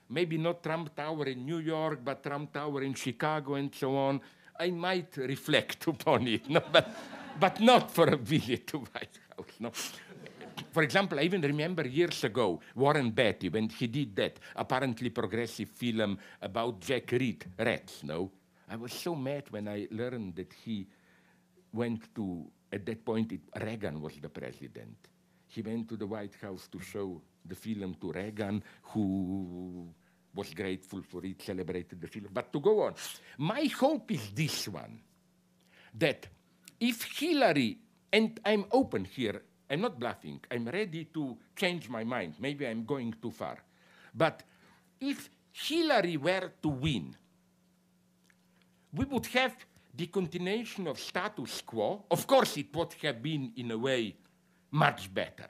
maybe not Trump Tower in New York, but Trump Tower in Chicago and so on, I might reflect upon it, no? But not for a visit to White House, no? For example, I even remember years ago, Warren Beatty, when he did that apparently progressive film about Jack Reed, Rats, no? I was so mad when I learned that he went to, at that point, Reagan was the president. He went to the White House to show the film to Reagan, who was grateful for it, celebrated the film. But to go on, my hope is this one, that if Hillary, and I'm open here, I'm not bluffing, I'm ready to change my mind, maybe I'm going too far, but if Hillary were to win, we would have the continuation of status quo. Of course, it would have been, in a way, much better.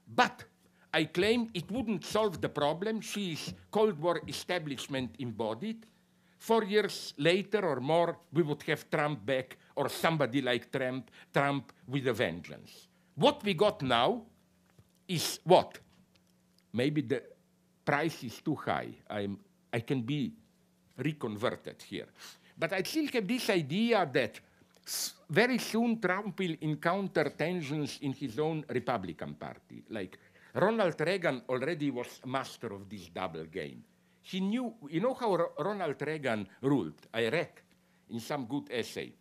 But I claim it wouldn't solve the problem. She is Cold War establishment embodied. 4 years later or more, we would have Trump back, or somebody like Trump with a vengeance. What we got now is what? Maybe the price is too high. I can be reconverted here. But I still have this idea that very soon Trump will encounter tensions in his own Republican Party. Like Ronald Reagan already was master of this double game. He knew, you know how Ronald Reagan ruled? I read in some good essay.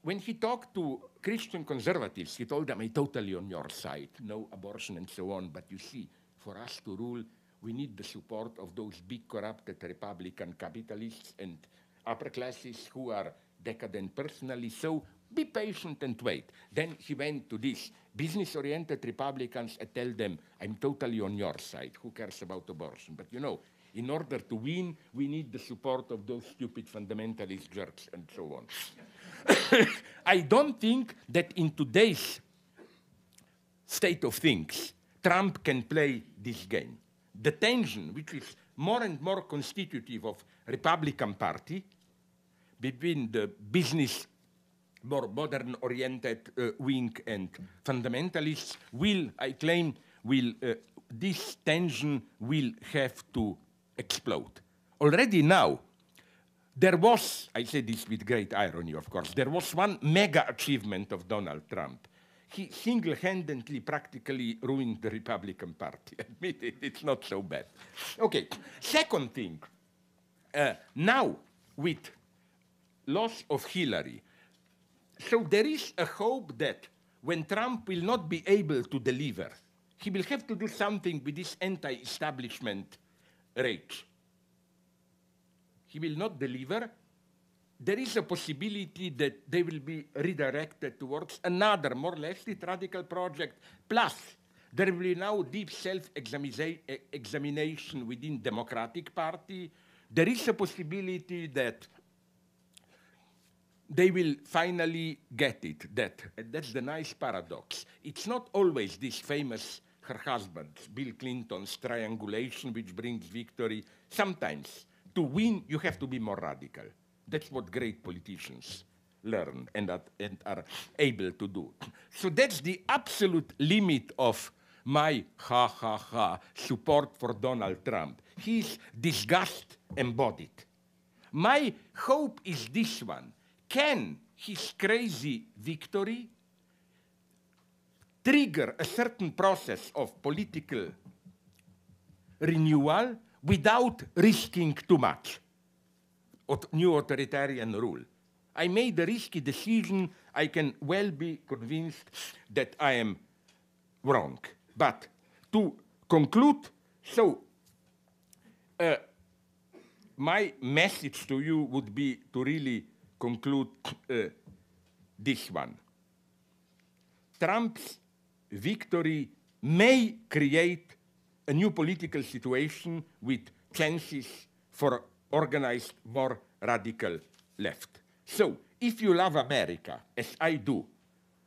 When he talked to Christian conservatives, he told them, I'm totally on your side, no abortion and so on, but you see, for us to rule, we need the support of those big corrupted Republican capitalists and upper classes who are decadent personally, so be patient and wait. Then he went to these business-oriented Republicans and tell them, I'm totally on your side, who cares about abortion? But you know, in order to win, we need the support of those stupid fundamentalist jerks and so on. I don't think that in today's state of things, Trump can play this game. The tension, which is more and more constitutive of Republican Party, between the business, more modern-oriented wing and fundamentalists, will, I claim, this tension will have to explode. Already now, there was, I say this with great irony, of course, there was one mega achievement of Donald Trump. He single-handedly practically ruined the Republican Party. Admit it, it's not so bad. Okay, second thing, now with loss of Hillary, so there is a hope that when Trump will not be able to deliver, he will have to do something with this anti-establishment rage. He will not deliver. There is a possibility that they will be redirected towards another, more left radical project. Plus, there will be now deep self-examination within Democratic Party. There is a possibility that they will finally get it. That's the nice paradox. It's not always this famous, her husband, Bill Clinton's triangulation, which brings victory. Sometimes, to win, you have to be more radical. That's what great politicians learn and are able to do. So that's the absolute limit of my support for Donald Trump. He's disgust embodied. My hope is this one. Can his crazy victory trigger a certain process of political renewal without risking too much? New authoritarian rule. I made a risky decision. I can well be convinced that I am wrong. But to conclude, so my message to you would be to really conclude this one. Trump's victory may create a new political situation with chances for organized, more radical left. So, if you love America, as I do,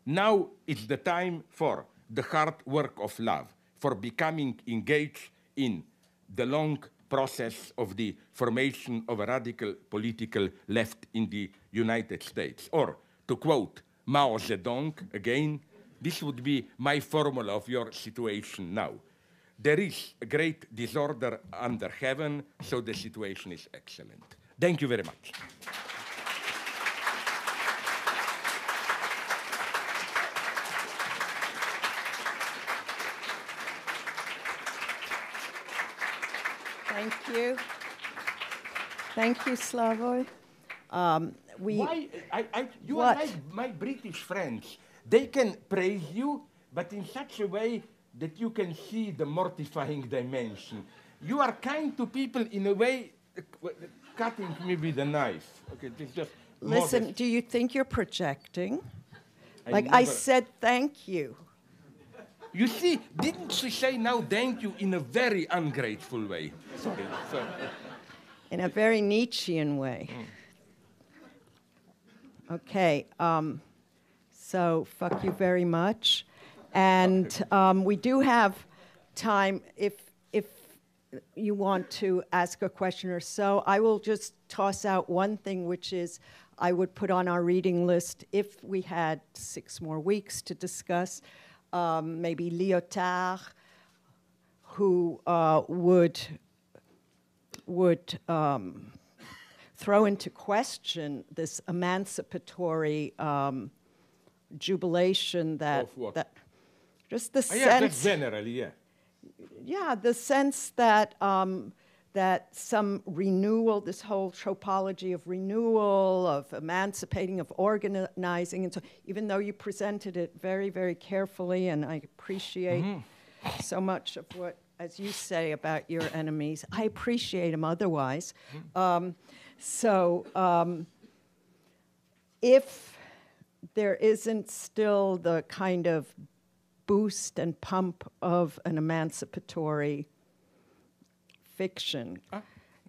now is the time for the hard work of love, for becoming engaged in the long process of the formation of a radical political left in the United States. Or, to quote Mao Zedong again, this would be my formula of your situation now. There is a great disorder under heaven, so the situation is excellent. Thank you very much. Thank you. Thank you, Slavoj. You are like my British friends. They can praise you, but in such a way that you can see the mortifying dimension. You are kind to people in a way, cutting me with a knife. Okay, this is just Listen, modest. do you think you're projecting? I said thank you. You see, didn't she say now thank you in a very ungrateful way? Sorry. In a very Nietzschean way. Okay, so fuck you very much. And we do have time if you want to ask a question or so. I will just toss out one thing, which is I would put on our reading list if we had 6 more weeks to discuss, maybe Lyotard, who would throw into question this emancipatory jubilation that Of what? that just the sense. Yeah, that's generally, yeah. Yeah, the sense that that some renewal, this whole tropology of renewal, of emancipating, of organizing, and so even though you presented it very, very carefully, and I appreciate so much of what, as you say, about your enemies, I appreciate them otherwise. If there isn't still the kind of boost and pump of an emancipatory fiction,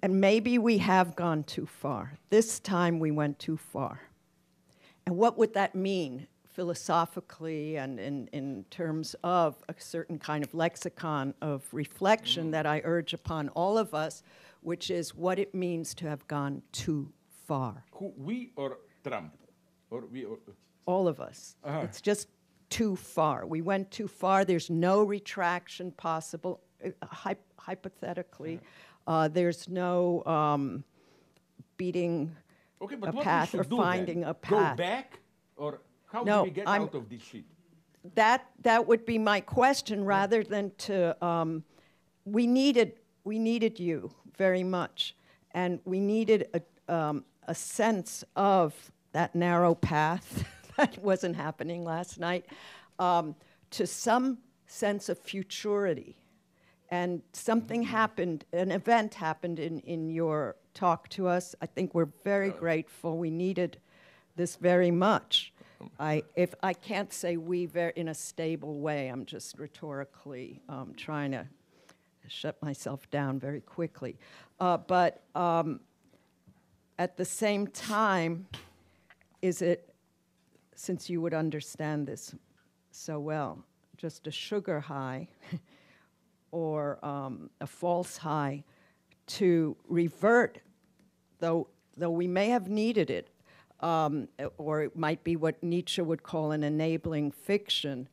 and maybe we have gone too far. This time we went too far. And what would that mean philosophically and in terms of a certain kind of lexicon of reflection that I urge upon all of us, which is what it means to have gone too far. Who, we or Trump? Or we or... All of us. It's just too far. We went too far. There's no retraction possible, hypothetically. There's no beating a path or finding a path. Go back? Or how do we get out of this shit? That would be my question, rather than to... we needed you very much. And we needed a sense of that narrow path that wasn't happening last night, to some sense of futurity. And something happened, an event happened in your talk to us. I think we're very grateful. We needed this very much. If I can't say we in a stable way, I'm just rhetorically trying to shut myself down very quickly. But at the same time, is it, since you would understand this so well, just a sugar high or a false high to revert, though we may have needed it, or it might be what Nietzsche would call an enabling fiction,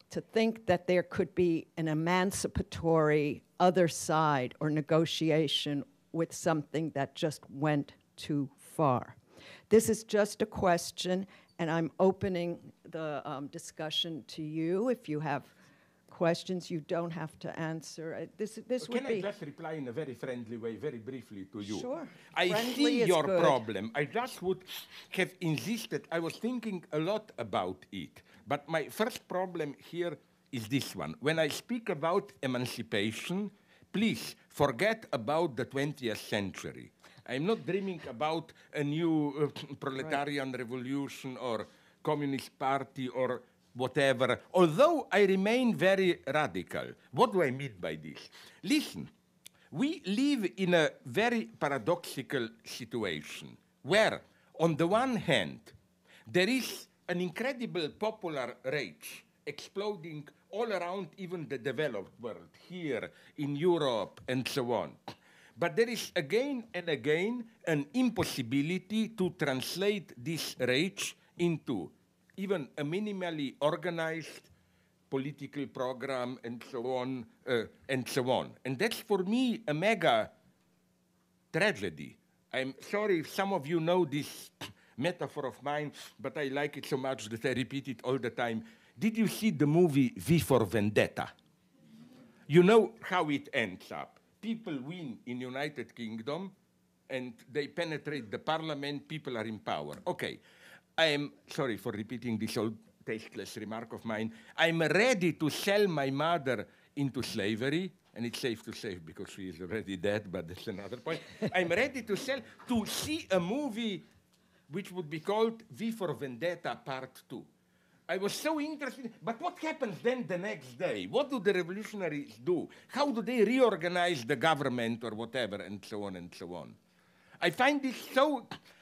to think that there could be an emancipatory other side or negotiation with something that just went too far. This is just a question, and I'm opening the discussion to you. If you have questions, you don't have to answer. This would be... Can I just reply in a very friendly way, very briefly to you? Sure. I Friendly see is your good. problem. I just would have insisted. I was thinking a lot about it. But my first problem here is this one. When I speak about emancipation, please forget about the 20th century. I'm not dreaming about a new proletarian revolution or Communist Party or whatever, although I remain very radical. What do I mean by this? Listen, we live in a very paradoxical situation where, on the one hand, there is an incredible popular rage exploding all around even the developed world, here in Europe and so on. But there is again and again an impossibility to translate this rage into even a minimally organized political program and so on, and so on. And that's for me a mega tragedy. I'm sorry if some of you know this metaphor of mine, but I like it so much that I repeat it all the time. Did you see the movie V for Vendetta? You know how it ends up. People win in United Kingdom and they penetrate the parliament, people are in power. Okay, I am sorry for repeating this old tasteless remark of mine. I'm ready to sell my mother into slavery, and it's safe to say because she is already dead, but that's another point. I'm ready to see a movie which would be called V for Vendetta Part 2. I was so interested, but what happens then the next day? What do the revolutionaries do? How do they reorganize the government or whatever, and so on and so on? I find this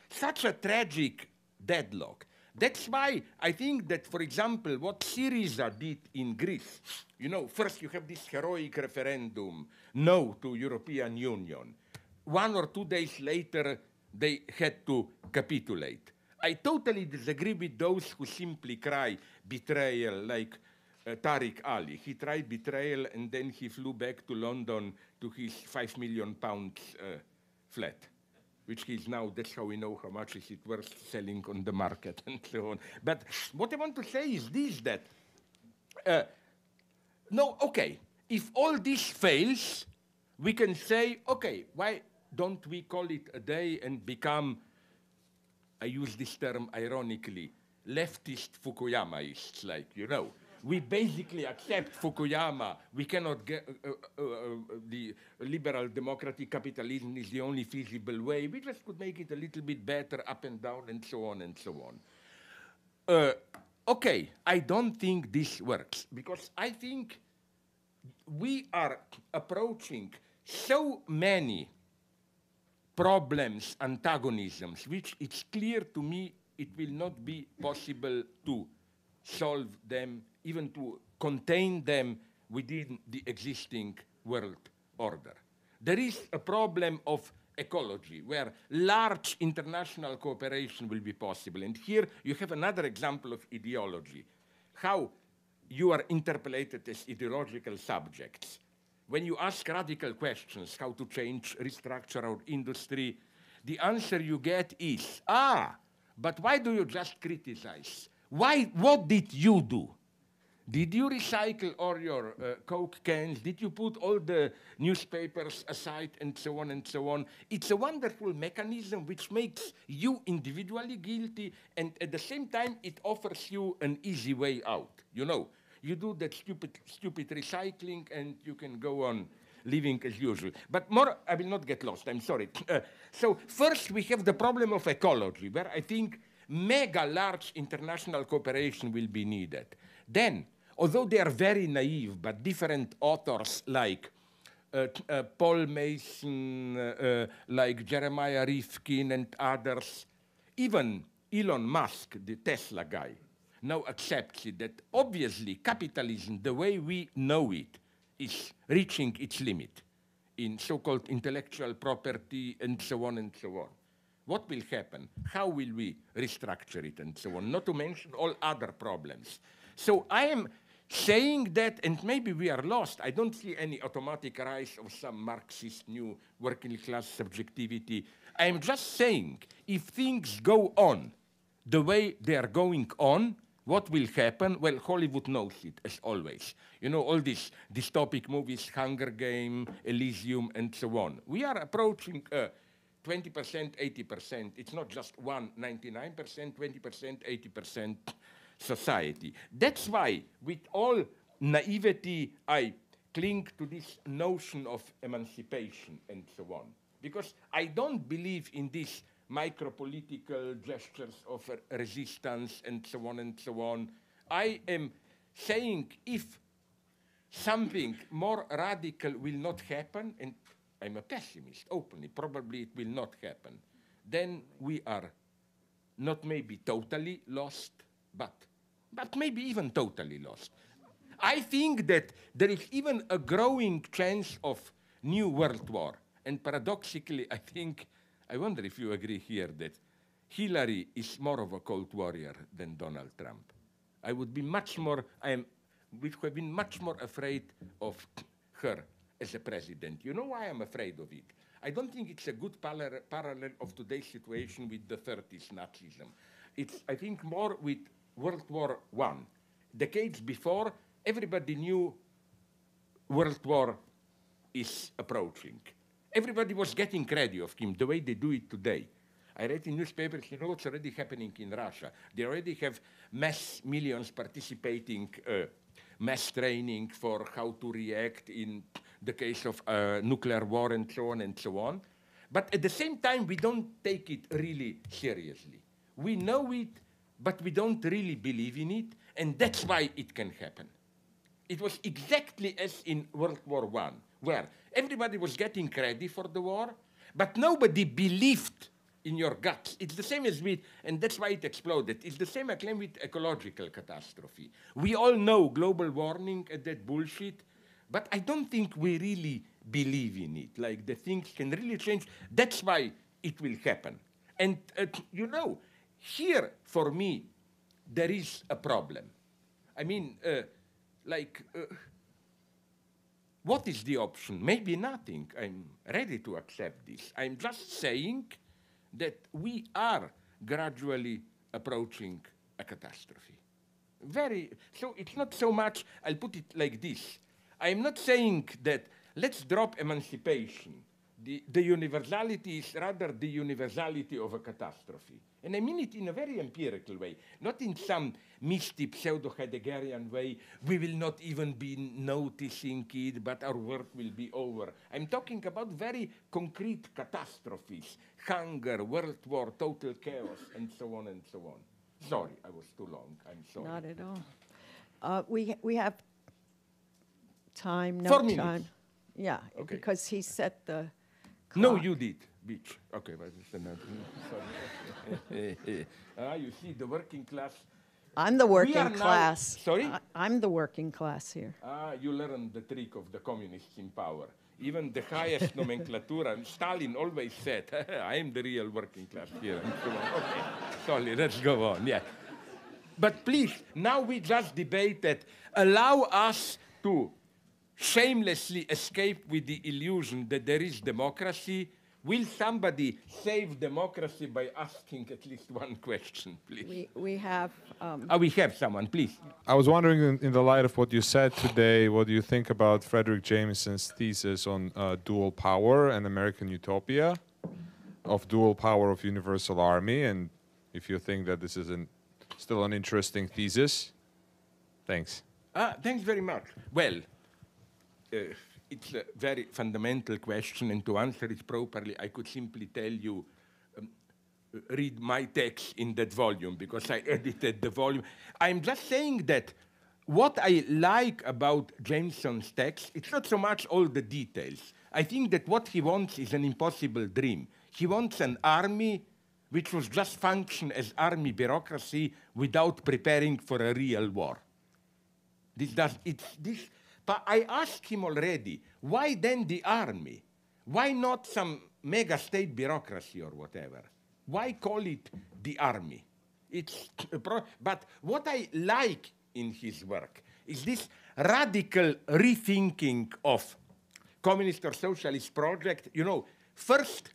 such a tragic deadlock. That's why I think that, for example, what Syriza did in Greece, you know, first you have this heroic referendum, no to European Union. 1 or 2 days later, they had to capitulate. I totally disagree with those who simply cry betrayal, like Tariq Ali. He tried betrayal and then he flew back to London to his £5 million flat, which he's now, that's how we know how much is it worth selling on the market and so on. But what I want to say is this, that, no, okay, if all this fails, we can say, okay, why don't we call it a day and become, I use this term ironically, leftist Fukuyamaists, like, you know. We basically accept Fukuyama. We cannot get the liberal democratic capitalism is the only feasible way. We just could make it a little bit better up and down and so on and so on. Okay, I don't think this works because I think we are approaching so many problems, antagonisms, which it's clear to me it will not be possible to solve them, even to contain them within the existing world order. There is a problem of ecology where large international cooperation will be possible. And here you have another example of ideology, how you are interpolated as ideological subjects. When you ask radical questions, how to change, restructure our industry, the answer you get is, but why do you just criticize? What did you do? Did you recycle all your Coke cans? Did you put all the newspapers aside and so on and so on? It's a wonderful mechanism which makes you individually guilty, and at the same time it offers you an easy way out. You know, you do that stupid recycling and you can go on living as usual. But more, I will not get lost, I'm sorry. So first we have the problem of ecology, where I think mega large international cooperation will be needed. Then, although they are very naive, but different authors like Paul Mason, like Jeremiah Rifkin and others, even Elon Musk, the Tesla guy, now accepts it, that obviously capitalism, the way we know it, is reaching its limit in so-called intellectual property and so on and so on. What will happen? How will we restructure it and so on? Not to mention all other problems. So I am saying that, and maybe we are lost. I don't see any automatic rise of some Marxist new working class subjectivity. I am just saying, if things go on the way they are going on, what will happen? Well, Hollywood knows it, as always. You know, all these dystopic movies, Hunger Game, Elysium, and so on. We are approaching 20%, 80%. It's not just 99%, 20%, 80% society. That's why, with all naivety, I cling to this notion of emancipation and so on. Because I don't believe in this micro-political gestures of resistance and so on and so on. I am saying if something more radical will not happen, and I'm a pessimist, openly, probably it will not happen, then we are not maybe totally lost, but maybe even totally lost. I think that there is even a growing chance of new world war. And paradoxically, I wonder if you agree here that Hillary is more of a Cold Warrior than Donald Trump. I would be much more, would have been much more afraid of her as a president. You know why I'm afraid of it? I don't think it's a good parallel of today's situation with the 30s Nazism. It's, I think, more with World War I. Decades before, everybody knew World War is approaching. Everybody was getting ready of him the way they do it today. I read in newspapers, you know what's already happening in Russia. They already have millions participating, mass training for how to react in the case of nuclear war and so on and so on. But at the same time, we don't take it really seriously. We know it, but we don't really believe in it, and that's why it can happen. It was exactly as in World War I, where everybody was getting ready for the war, but nobody believed in your guts. It's the same as with, and that's why it exploded. It's the same, I claim, with ecological catastrophe. We all know global warming and that bullshit, but I don't think we really believe in it. Like the things can really change. That's why it will happen. And you know, here for me, there is a problem. I mean, what is the option? Maybe nothing. I'm ready to accept this. I'm just saying that we are gradually approaching a catastrophe. So it's not so much, I'll put it like this. I'm not saying that let's drop emancipation. The universality is rather the universality of a catastrophe. And I mean it in a very empirical way, not in some misty pseudo-Heideggerian way. We will not even be noticing it, but our work will be over. I'm talking about very concrete catastrophes, hunger, world war, total chaos, and so on and so on. Sorry, I was too long. I'm sorry. Not at all. We have time, no 4 time. minutes. Yeah, Okay. because he set the clock. No, you did, bitch. Okay, but it's another. Sorry. You see, the working class. I'm the working now- class. Sorry? I'm the working class here. You learned the trick of the communists in power. Even the highest nomenclatura, Stalin always said, I am the real working class here. And so on. Okay, sorry, let's go on, yeah. But please, now we just debated, allow us to shamelessly escape with the illusion that there is democracy. Will somebody save democracy by asking at least one question, please? We have. We have someone, please. I was wondering, in the light of what you said today, what do you think about Frederick Jameson's thesis on dual power and American utopia, of dual power of universal army, and if you think that this is still an interesting thesis? Thanks. Thanks very much. Well, it's a very fundamental question, and to answer it properly, I could simply tell you, read my text in that volume, because I edited the volume. I'm just saying that what I like about Jameson's text, it's not so much all the details. I think that what he wants is an impossible dream. He wants an army which was just function as army bureaucracy without preparing for a real war. But I asked him already, why then the army? Why not some mega state bureaucracy or whatever? Why call it the army? But what I like in his work is this radical rethinking of communist or socialist project. You know, first,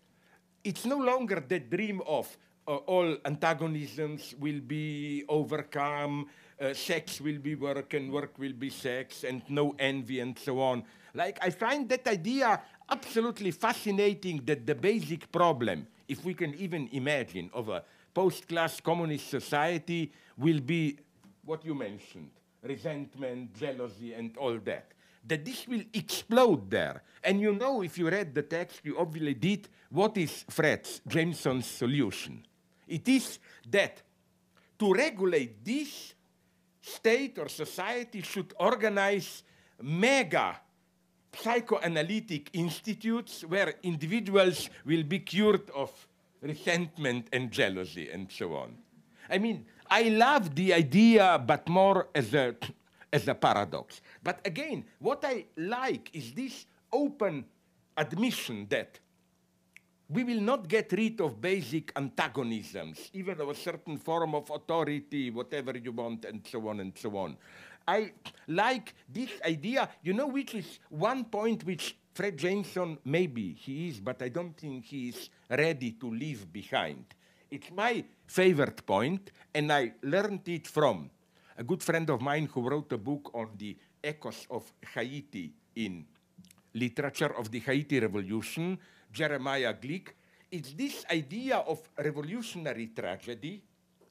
it's no longer the dream of all antagonisms will be overcome, sex will be work and work will be sex, and no envy and so on. Like, I find that idea absolutely fascinating, that the basic problem, if we can even imagine, of a post-class communist society will be what you mentioned, resentment, jealousy, and all that. that this will explode there. And you know, if you read the text, you obviously did, what is Fred Jameson's solution? It is that to regulate this, state or society should organize mega psychoanalytic institutes where individuals will be cured of resentment and jealousy and so on. I mean, I love the idea, but more as a paradox. But again, what I like is this open admission that we will not get rid of basic antagonisms, even of a certain form of authority, whatever you want, and so on and so on. I like this idea, you know, which is one point which Fred Jameson, maybe he is, but I don't think he is ready to leave behind. It's my favorite point, and I learned it from a good friend of mine who wrote a book on the echoes of Haiti in literature of the Haiti Revolution, Jeremiah Glick. It's this idea of revolutionary tragedy,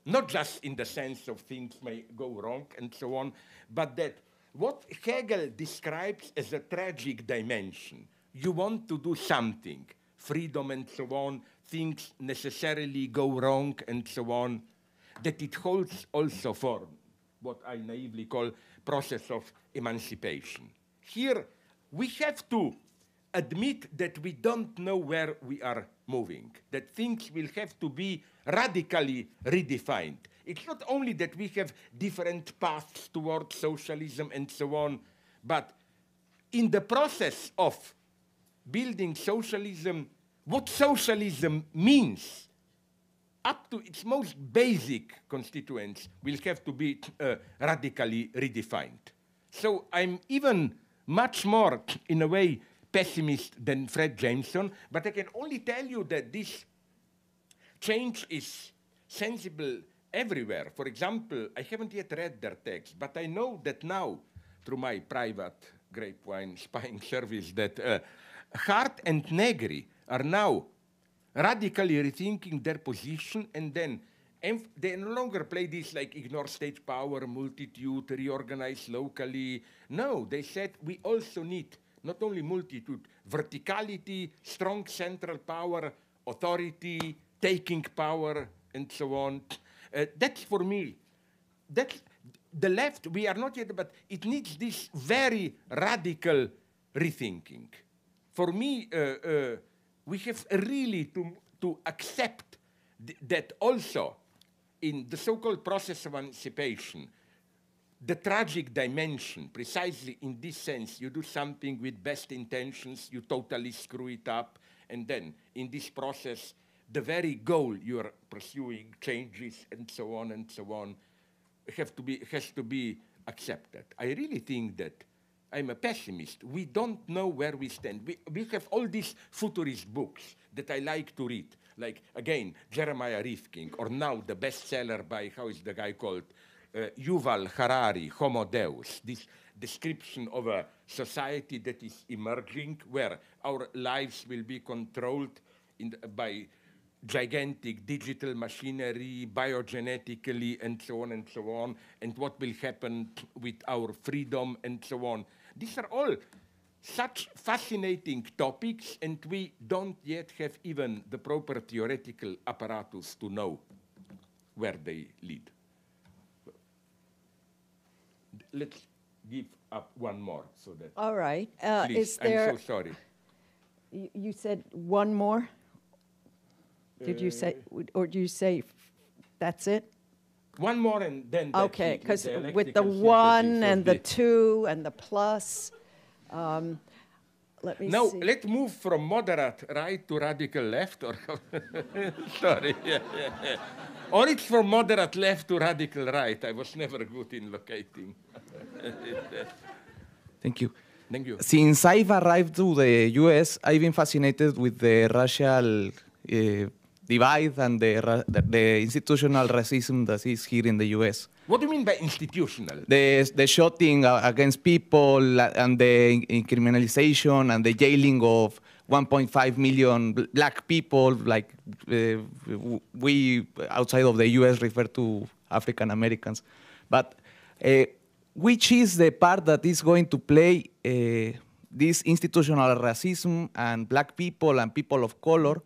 not just in the sense of things may go wrong and so on, but that what Hegel describes as a tragic dimension. You want to do something, freedom and so on, things necessarily go wrong and so on, that it holds also for what I naively call process of emancipation. Here, we have to admit that we don't know where we are moving, that things will have to be radically redefined. It's not only that we have different paths towards socialism and so on, but in the process of building socialism, what socialism means, up to its most basic constituents, will have to be radically redefined. So I'm even much more, in a way, pessimist than Fred Jameson, but I can only tell you that this change is sensible everywhere. For example, I haven't yet read their text, but I know that now, through my private grapevine spying service, that Hart and Negri are now radically rethinking their position, and then they no longer play this like ignore state power, multitude, reorganize locally. No, they said we also need not only multitude, verticality, strong central power, authority, taking power, and so on. That's for me, that's the left, we are not yet, but it needs this very radical rethinking. For me, we have really to accept that also in the so-called process of emancipation, the tragic dimension, precisely in this sense, you do something with best intentions, you totally screw it up, and then in this process, the very goal you are pursuing changes and so on, has to be accepted. I really think that I'm a pessimist. We don't know where we stand. We have all these futurist books that I like to read, like, again, Jeremiah Rifkin, or now the bestseller by, how is the guy called? Yuval Harari, Homo Deus, this description of a society that is emerging, where our lives will be controlled by gigantic digital machinery, biogenetically, and so on, and what will happen with our freedom, and so on. These are all such fascinating topics, and we don't yet have even the proper theoretical apparatus to know where they lead. Let's give up one more so that. All right. Please, Is there? I'm so sorry. You said one more? Did you say, or do you say that's it? One more and then. Okay, because with the one and the two and the plus, let me no, see. let's move from moderate right to radical left, or sorry, or it's from moderate left to radical right. I was never good in locating. Thank you. Thank you. Since I've arrived to the U.S., I've been fascinated with the racial divide and the institutional racism that is here in the U.S. What do you mean by institutional? The shooting against people and the criminalization and the jailing of 1.5 million black people, like we outside of the U.S. refer to African Americans. But which is the part that is going to play this institutional racism and black people and people of color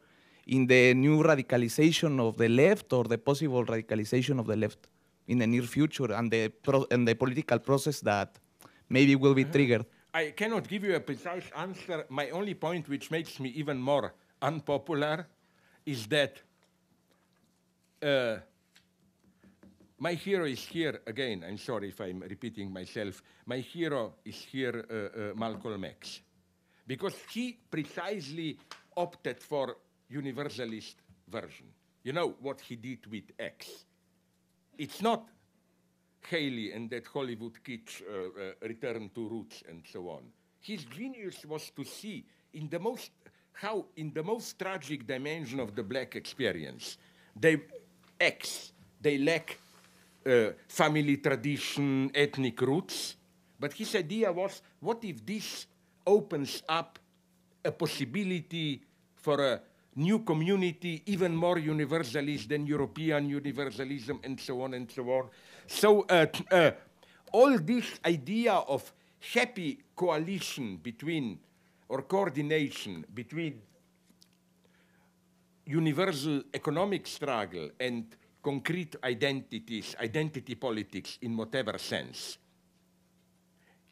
in the new radicalization of the left or the possible radicalization of the left in the near future and the political process that maybe will be triggered? I cannot give you a precise answer. My only point, which makes me even more unpopular, is that my hero is here again. I'm sorry if I'm repeating myself. My hero is here, Malcolm X, because he precisely opted for universalist version. You know what he did with X? It's not Haley and that Hollywood kitsch return to roots and so on. His genius was to see in the most tragic dimension of the black experience, they lack family tradition, ethnic roots. But his idea was, what if this opens up a possibility for a new community, even more universalist than European universalism, and so on and so on. So all this idea of happy coalition between, or coordination between universal economic struggle and concrete identities, identity politics in whatever sense,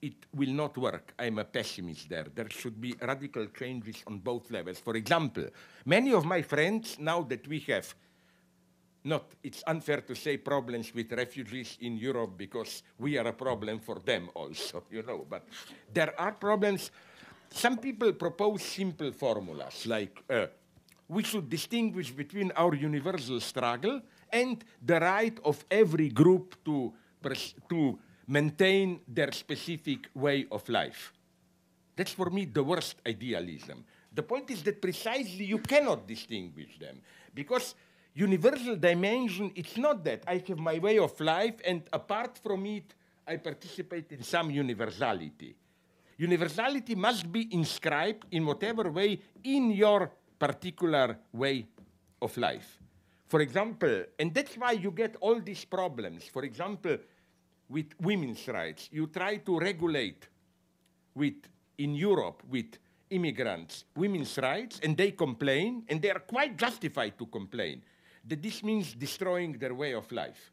it will not work. I'm a pessimist there. There should be radical changes on both levels. For example, many of my friends, now that we have it's unfair to say problems with refugees in Europe because we are a problem for them also, you know, but there are problems. Some people propose simple formulas like we should distinguish between our universal struggle and the right of every group to maintain their specific way of life. That's for me the worst idealism. The point is that precisely you cannot distinguish them because universal dimension, it's not that I have my way of life and apart from it, I participate in some universality. Universality must be inscribed in whatever way in your particular way of life. For example, and that's why you get all these problems. For example, with women's rights, you try to regulate in Europe with immigrants women's rights, and they complain, and they are quite justified to complain, that this means destroying their way of life.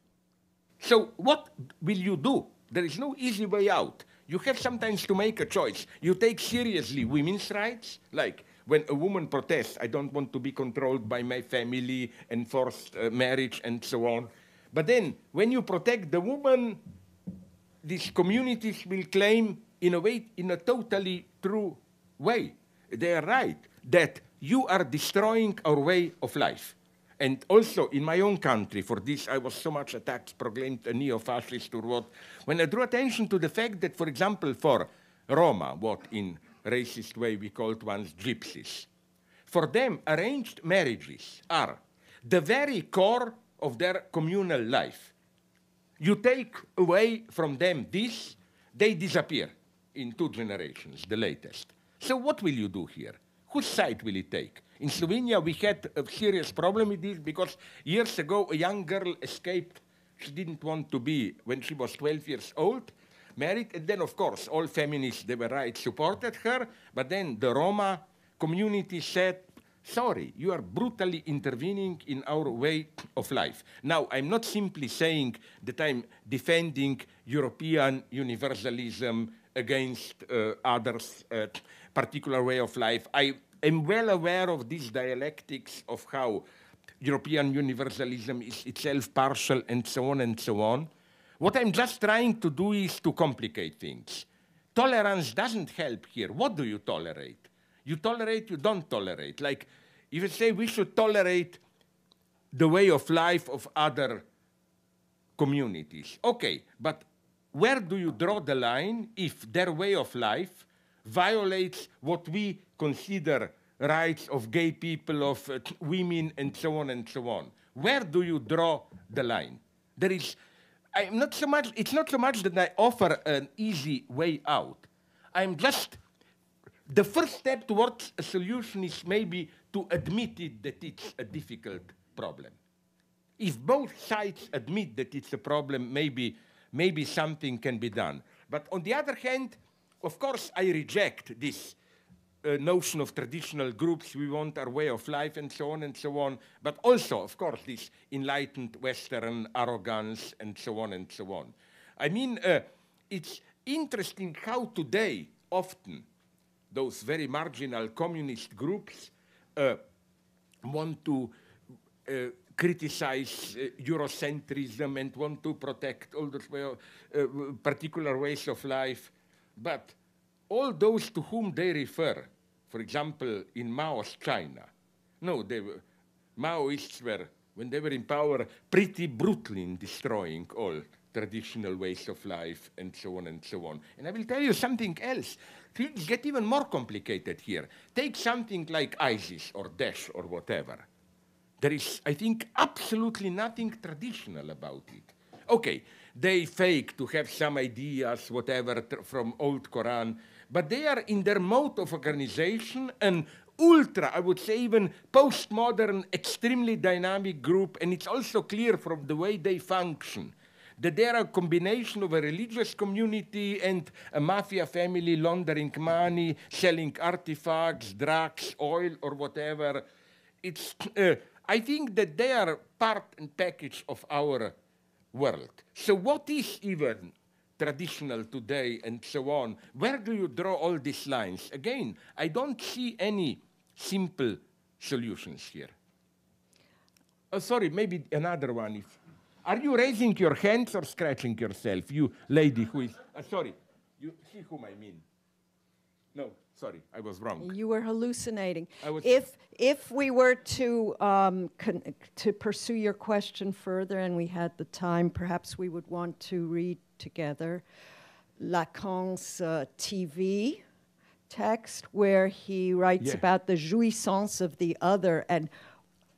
So what will you do? There is no easy way out. You have sometimes to make a choice. You take seriously women's rights, like when a woman protests, I don't want to be controlled by my family and forced marriage and so on. But then when you protect the woman, these communities will claim in a totally true way. They are right, that you are destroying our way of life. And also in my own country, for this I was so much attacked, proclaimed a neo-fascist or what, when I drew attention to the fact that, for example, for Roma, what in racist way we called once gypsies, for them arranged marriages are the very core of their communal life. You take away from them this, they disappear in 2 generations, the latest. So what will you do here? Whose side will it take? In Slovenia, we had a serious problem with this because years ago, a young girl escaped. She didn't want to be, when she was 12 years old, married. And then, of course, all feminists, they were right, supported her. But then the Roma community said, sorry, you are brutally intervening in our way of life. Now, I'm not simply saying that I'm defending European universalism against others' particular way of life. I am well aware of these dialectics of how European universalism is itself partial and so on and so on. What I'm just trying to do is to complicate things. Tolerance doesn't help here. What do you tolerate? You tolerate, you don't tolerate. Like, if you say we should tolerate the way of life of other communities. Okay, but where do you draw the line if their way of life violates what we consider rights of gay people, of women, and so on and so on? Where do you draw the line? There is, it's not so much that I offer an easy way out. I'm just, the first step towards a solution is maybe to admit it that it's a difficult problem. If both sides admit that it's a problem, maybe something can be done. But on the other hand, of course, I reject this notion of traditional groups, we want our way of life, and so on and so on, but also, of course, this enlightened Western arrogance, and so on and so on. I mean, it's interesting how today, often, those very marginal communist groups want to criticize Eurocentrism and want to protect all those particular ways of life, but all those to whom they refer, for example, in Mao's China, no, Maoists were, when they were in power, pretty brutal in destroying all traditional ways of life, and so on and so on. And I will tell you something else. Things get even more complicated here. Take something like ISIS or Daesh or whatever. There is, I think, absolutely nothing traditional about it. Okay, they fake to have some ideas, whatever, from old Quran, but they are in their mode of organization an ultra, I would say even postmodern, extremely dynamic group, and it's also clear from the way they function that they are a combination of a religious community and a mafia family laundering money, selling artifacts, drugs, oil, or whatever. It's, I think that they are part and package of our world. So what is even traditional today and so on? Where do you draw all these lines? Again, I don't see any simple solutions here. Oh, sorry, maybe another one. Are you raising your hands or scratching yourself? You lady who is, sorry, you see whom I mean. No, sorry, I was wrong. You were hallucinating. Was if we were to pursue your question further and we had the time, perhaps we would want to read together Lacan's TV text where he writes about the jouissance of the other and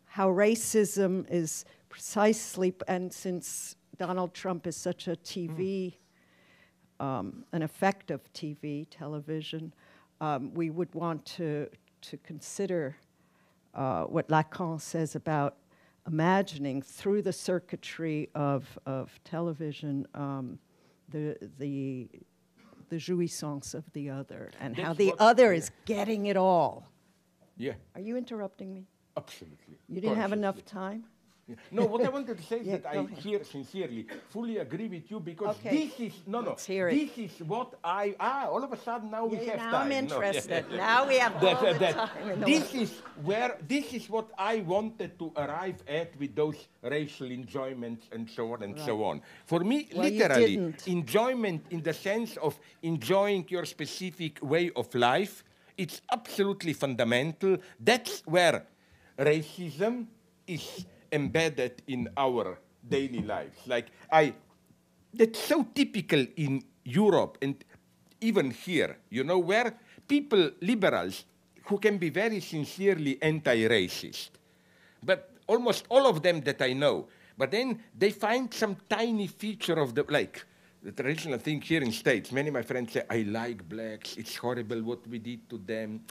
how racism is precisely, and since Donald Trump is such a TV, an effective television, we would want to consider what Lacan says about imagining through the circuitry of television the jouissance of the other and how the other is getting it all. Yeah. Are you interrupting me? Absolutely. You didn't have enough time? Yeah. No, what I wanted to say is that I here sincerely fully agree with you because this is, this is what all of a sudden now we have now time. I'm interested. Now we have all the time in the world. This is what I wanted to arrive at with those racial enjoyments and so on and so on. For me, literally, enjoyment in the sense of enjoying your specific way of life, it's absolutely fundamental. That's where racism is embedded in our daily lives. Like that's so typical in Europe and even here, you know, where people, liberals, who can be very sincerely anti-racist, but almost all of them that I know, but then they find some tiny feature of the, like, the traditional thing here in States. Many of my friends say, I like blacks, it's horrible what we did to them.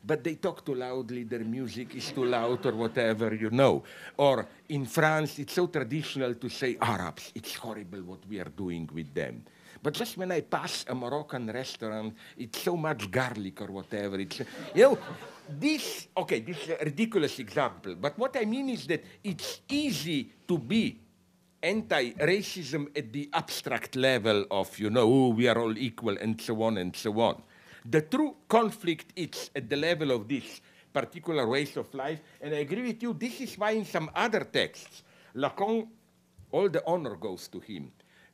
But they talk too loudly, their music is too loud or whatever, you know. Or in France, it's so traditional to say Arabs, it's horrible what we are doing with them. But just when I pass a Moroccan restaurant, it's so much garlic or whatever. It's, you know, this is a ridiculous example. But what I mean is that it's easy to be anti-racism at the abstract level of, you know, oh, we are all equal and so on and so on. The true conflict is at the level of this particular ways of life, and I agree with you, this is why in some other texts, Lacan, all the honor goes to him.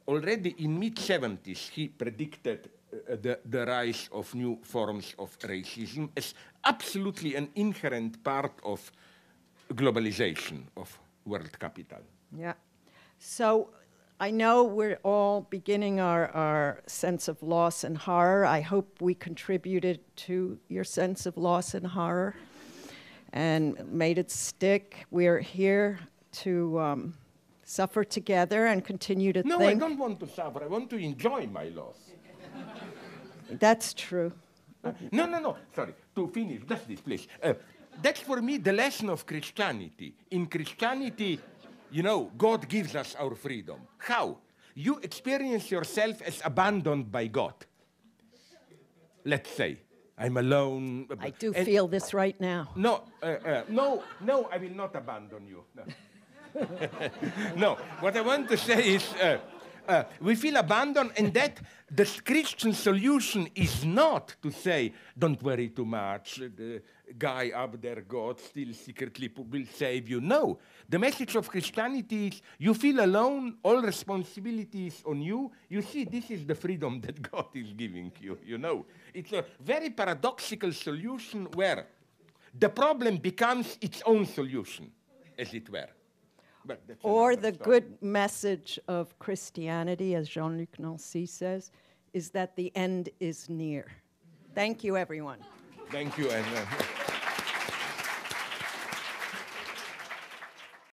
Already in mid-70s, he predicted the rise of new forms of racism as absolutely an inherent part of globalization of world capital. Yeah. So I know we're all beginning our sense of loss and horror. I hope we contributed to your sense of loss and horror and made it stick. We're here to suffer together and continue to think. No, I don't want to suffer. I want to enjoy my loss. That's true. No. Sorry. To finish, just this, please. That's for me the lesson of Christianity. In Christianity, you know, God gives us our freedom. How? You experience yourself as abandoned by God. let's say. I'm alone. I do and feel this right now. no, no, I will not abandon you. No. No, what I want to say is we feel abandoned, and that the Christian solution is not to say, don't worry too much, the guy up there, God, still secretly will save you. No, the message of Christianity is you feel alone, all responsibility is on you. You see, this is the freedom that God is giving you, you know. It's a very paradoxical solution where the problem becomes its own solution, as it were. Or the good message of Christianity, as Jean-Luc Nancy says, is that the end is near. Thank you, everyone. Thank you, and.